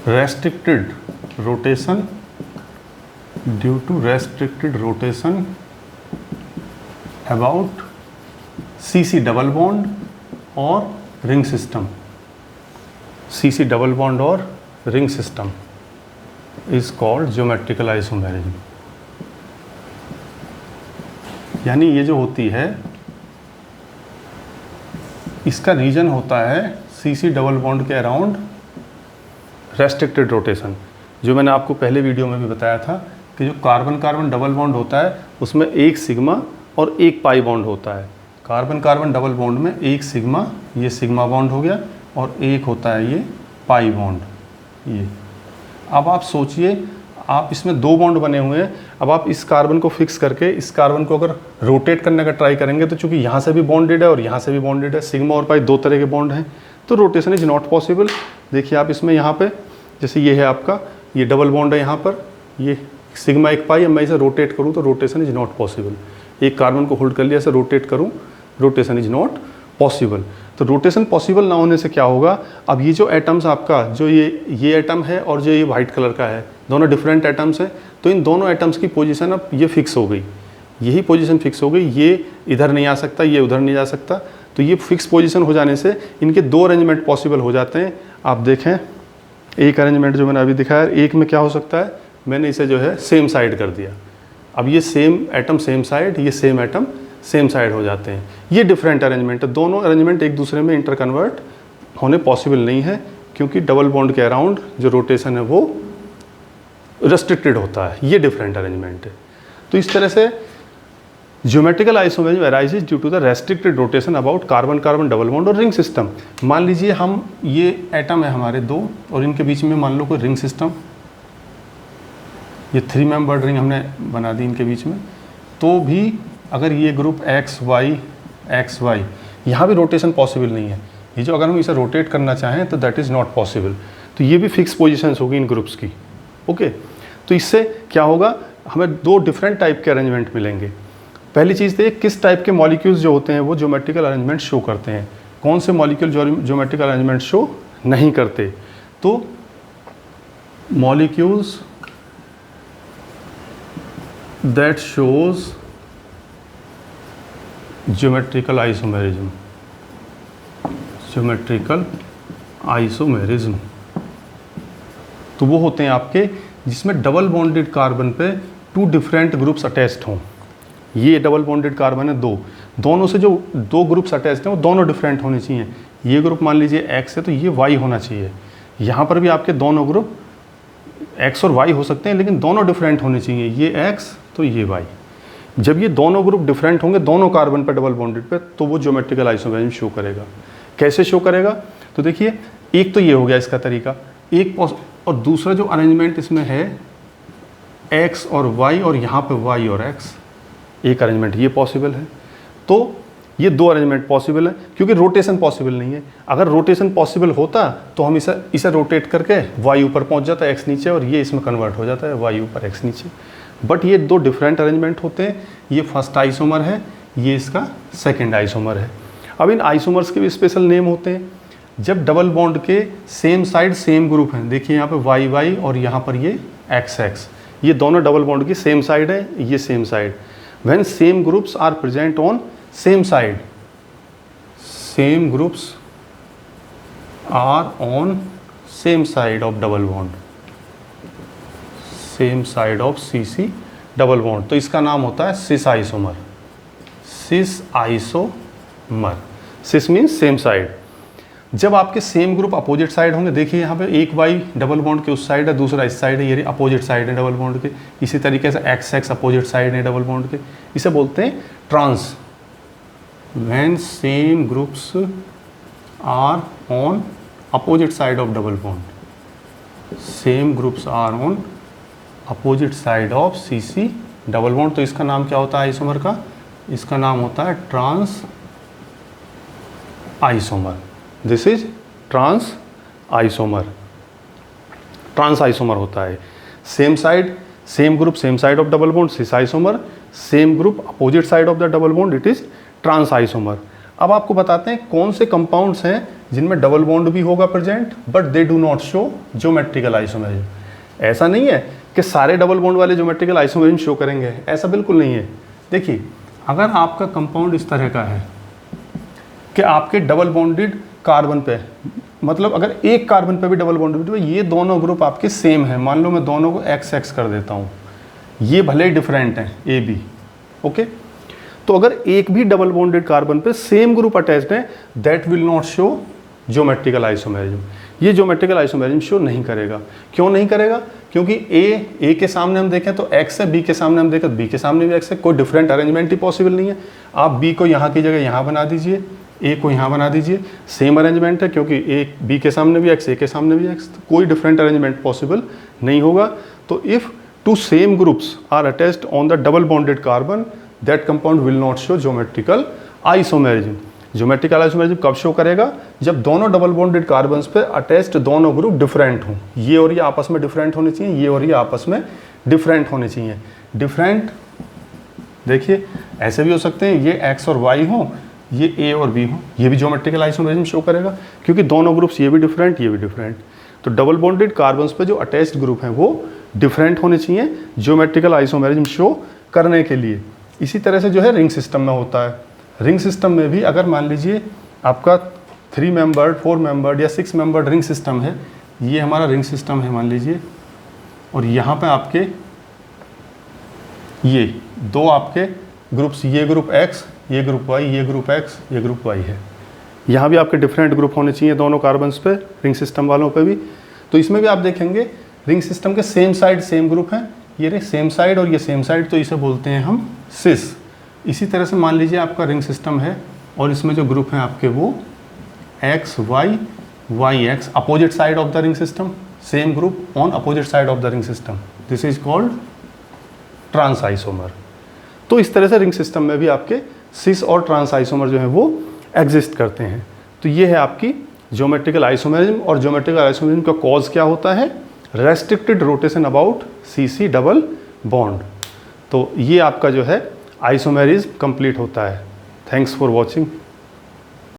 restricted rotation about CC double bond or ring system. CC double bond or ring system is called geometrical isomerism. यानी ये जो होती है इसका reason होता है CC double bond के around restricted rotation. जो मैंने आपको पहले वीडियो में भी बताया था कि जो कार्बन कार्बन डबल बॉन्ड होता है उसमें एक सिग्मा और एक पाई बॉन्ड होता है। कार्बन कार्बन डबल बॉन्ड में एक सिग्मा, ये सिग्मा बॉन्ड हो गया, और एक होता है ये पाई बॉन्ड, ये। अब आप सोचिए, आप इसमें दो बॉन्ड बने हुए हैं। अब आप इस कार्बन को फिक्स करके इस कार्बन को अगर रोटेट करने का ट्राई करेंगे तो चूंकि यहाँ से भी बॉन्डेड है और यहाँ से भी बॉन्डेड है, सिग्मा और पाई दो तरह के बॉन्ड हैं, तो रोटेशन इज नॉट पॉसिबल। देखिए आप इसमें यहाँ पे जैसे ये है आपका, ये डबल बॉन्ड है यहाँ पर, ये सिग्मा एक पाई, अब मैं इसे रोटेट करूँ तो रोटेशन इज नॉट पॉसिबल। एक कार्बन को होल्ड कर लिया, इसे रोटेट करूँ, रोटेशन इज नॉट पॉसिबल। तो रोटेशन पॉसिबल ना होने से क्या होगा, अब ये जो एटम्स आपका, जो ये एटम है और जो ये वाइट कलर का है, दोनों डिफरेंट एटम्स हैं, तो इन दोनों एटम्स की पोजीशन अब ये फिक्स हो गई, यही पोजीशन फिक्स हो गई, ये इधर नहीं आ सकता, ये उधर नहीं जा सकता। तो ये फिक्स पोजीशन हो जाने से इनके दो अरेंजमेंट पॉसिबल हो जाते हैं। आप देखें, एक अरेंजमेंट जो मैंने अभी दिखाया, एक में क्या हो सकता है, मैंने इसे जो है सेम साइड कर दिया। अब ये सेम एटम सेम साइड, ये सेम एटम सेम साइड हो जाते हैं। ये डिफरेंट अरेंजमेंट है, दोनों अरेंजमेंट एक दूसरे में इंटर कन्वर्ट होने पॉसिबल नहीं है, क्योंकि डबल बॉन्ड के अराउंड जो रोटेशन है वो रेस्ट्रिक्टेड होता है। ये डिफरेंट अरेंजमेंट है। तो इस तरह से geometrical isomerism arises due to the restricted rotation about carbon carbon double bond और रिंग सिस्टम। मान लीजिए हम, ये एटम है हमारे दो, और इनके बीच में मान लो कोई रिंग सिस्टम, ये 3 मेंबर्ड रिंग हमने बना दी इनके बीच में, तो भी अगर ये ग्रुप एक्स वाई, यहाँ भी रोटेशन पॉसिबल नहीं है। ये जो अगर हम इसे रोटेट करना चाहें तो दैट इज़ नॉट पॉसिबल। तो ये भी फिक्स पोजीशंस होगी इन ग्रुप्स की। ओके, तो इससे क्या होगा, हमें दो डिफरेंट टाइप के अरेंजमेंट मिलेंगे। पहली चीज़ तो किस टाइप के मॉलिक्यूल्स जो होते हैं वो ज्योमेट्रिकल अरेंजमेंट शो करते हैं, कौन से मॉलिक्यूल ज्योमेट्रिकल अरेंजमेंट शो नहीं करते। तो molecules that shows geometrical isomerism, तो वो होते हैं आपके जिसमें डबल बॉन्डेड कार्बन पे 2 डिफरेंट ग्रुप्स अटैच्ड हों। ये डबल बॉन्डेड कार्बन है दो, दोनों से जो 2 ग्रुप्स अटैच्ड हैं वो दोनों डिफरेंट होने चाहिए। ये ग्रुप मान लीजिए एक्स है तो ये वाई होना चाहिए। यहाँ पर भी आपके दोनों ग्रुप एक्स और वाई हो सकते हैं, लेकिन दोनों डिफरेंट होने चाहिए, ये एक्स तो ये वाई। जब ये दोनों ग्रुप डिफरेंट होंगे दोनों कार्बन पर डबल बॉन्डेड पे, तो वो ज्योमेट्रिकल आइसोमेरिज्म शो करेगा। कैसे शो करेगा, तो देखिए, एक तो ये हो गया इसका तरीका, एक, और दूसरा जो अरेंजमेंट इसमें है एक्स और वाई, और यहाँ पे वाई और एक्स, एक अरेंजमेंट ये पॉसिबल है। तो ये 2 अरेंजमेंट पॉसिबल है, क्योंकि रोटेशन पॉसिबल नहीं है। अगर रोटेशन पॉसिबल होता तो हम इसे रोटेट करके वाई ऊपर पहुँच जाता, एक्स नीचे, और ये इसमें कन्वर्ट हो जाता है वाई ऊपर एक्स नीचे। बट ये 2 डिफरेंट अरेंजमेंट होते हैं। ये फर्स्ट आइसोमर है, ये इसका सेकेंड आइसोमर है। अब इन आइसोमर्स के भी स्पेशल नेम होते हैं। जब डबल बॉन्ड के सेम साइड सेम ग्रुप हैं, देखिए यहाँ पे वाई वाई और यहाँ पर ये एक्स एक्स, ये दोनों डबल बॉन्ड की सेम साइड है, ये same side. When same groups are present on same side, same groups are on same side of double bond, same side of CC double bond, तो इसका नाम होता है cis isomer. Cis isomer, cis means same side. जब आपके same group opposite side होंगे, देखिए यहाँ पे एक वाई डबल बॉन्ड के उस साइड है, दूसरा इस साइड है, ये अपोजिट साइड है डबल बॉन्ड के। इसी तरीके से एक्स एक्स अपोजिट साइड है डबल बॉन्ड के, इसे बोलते हैं trans. When same groups are on opposite side of double bond, same groups are on opposite side of CC double bond, तो इसका नाम क्या होता है आइसोमर का, इसका नाम होता है trans isomer. This is trans isomer. Trans isomer होता है same side same group same side of double bond cis isomer, same group opposite side of the double bond it is trans isomer. अब आपको बताते हैं कौन से compounds हैं जिनमें डबल बॉन्ड भी होगा present but they do not show geometrical isomerism. ऐसा नहीं है कि सारे डबल बॉन्ड वाले ज्योमेट्रिकल आइसोमेरिज्म शो करेंगे, ऐसा बिल्कुल नहीं है। देखिए अगर आपका कंपाउंड इस तरह का है कि आपके डबल बॉन्डेड कार्बन पे, मतलब अगर एक कार्बन पे भी डबल बॉन्डेड तो ये दोनों ग्रुप आपके सेम है, मान लो मैं दोनों को एक्स एक्स कर देता हूँ, ये भले ही डिफरेंट हैं ए बी, ओके। तो अगर एक भी डबल बॉन्डेड कार्बन पे सेम ग्रुप अटैच्ड है that will not show geometrical isomerism. ये ज्योमेट्रिकल आइसोमेरिज्म शो नहीं करेगा। क्यों नहीं करेगा? क्योंकि ए के सामने हम देखें तो एक्स है, बी के सामने हम देखें तो बी के सामने भी एक्स है, कोई डिफरेंट अरेंजमेंट ही पॉसिबल नहीं है। आप बी को यहाँ की जगह यहाँ बना दीजिए, ए को यहाँ बना दीजिए, सेम अरेंजमेंट है क्योंकि ए बी के सामने भी एक्स ए के सामने भी एक्स, तो कोई डिफरेंट अरेंजमेंट पॉसिबल नहीं होगा। तो if two same groups are attached on the double bonded carbon that compound will not show geometrical isomerism. Geometrical isomerism कब शो करेगा? जब दोनों डबल बॉन्डेड कार्बन्स पे अटैच्ड दोनों ग्रुप डिफरेंट हों, ये और ये आपस में डिफरेंट होने चाहिए, ये और ये आपस में डिफरेंट होने चाहिए। डिफरेंट देखिए ऐसे भी हो सकते हैं, ये एक्स और वाई हों, ये ए और बी हों, ये भी ज्योमेट्रिकल आइसोमेरिज्म शो करेगा क्योंकि दोनों ग्रुप्स ये भी डिफरेंट ये भी डिफरेंट। तो डबल बॉन्डेड कार्बन्स पे जो अटैच्ड ग्रुप हैं वो डिफरेंट होने चाहिए ज्योमेट्रिकल आइसोमेरिज्म शो करने के लिए। इसी तरह से जो है रिंग सिस्टम में होता है। रिंग सिस्टम में भी अगर मान लीजिए आपका 3 मेंबर्ड 4 मेंबर्ड या 6 मेंबर्ड रिंग सिस्टम है, ये हमारा रिंग सिस्टम है मान लीजिए, और यहाँ पे आपके ये दो आपके ग्रुप्स, ये ग्रुप एक्स ये ग्रुप वाई, ये ग्रुप एक्स ये ग्रुप वाई है। यहाँ भी आपके डिफरेंट ग्रुप होने चाहिए दोनों कार्बन्स पे, रिंग सिस्टम वालों पे भी। तो इसमें भी आप देखेंगे रिंग सिस्टम के सेम साइड सेम ग्रुप हैं, ये रे सेम साइड और ये सेम साइड, तो इसे बोलते हैं हम सिस। इसी तरह से मान लीजिए आपका रिंग सिस्टम है और इसमें जो ग्रुप हैं आपके वो X Y Y X, opposite side of the ring system, same group on opposite side of the ring system, this is called trans isomer. तो इस तरह से रिंग सिस्टम में भी आपके सिस और ट्रांस आइसोमर जो है वो एग्जिस्ट करते हैं। तो ये है आपकी ज्योमेट्रिकल आइसोमेरिज्म। और ज्योमेट्रिकल आइसोमेरिज्म का कॉज क्या होता है? Restricted rotation about C double bond. तो ये आपका जो है आइसोमेरिज्म कंप्लीट होता है। Thanks for watching.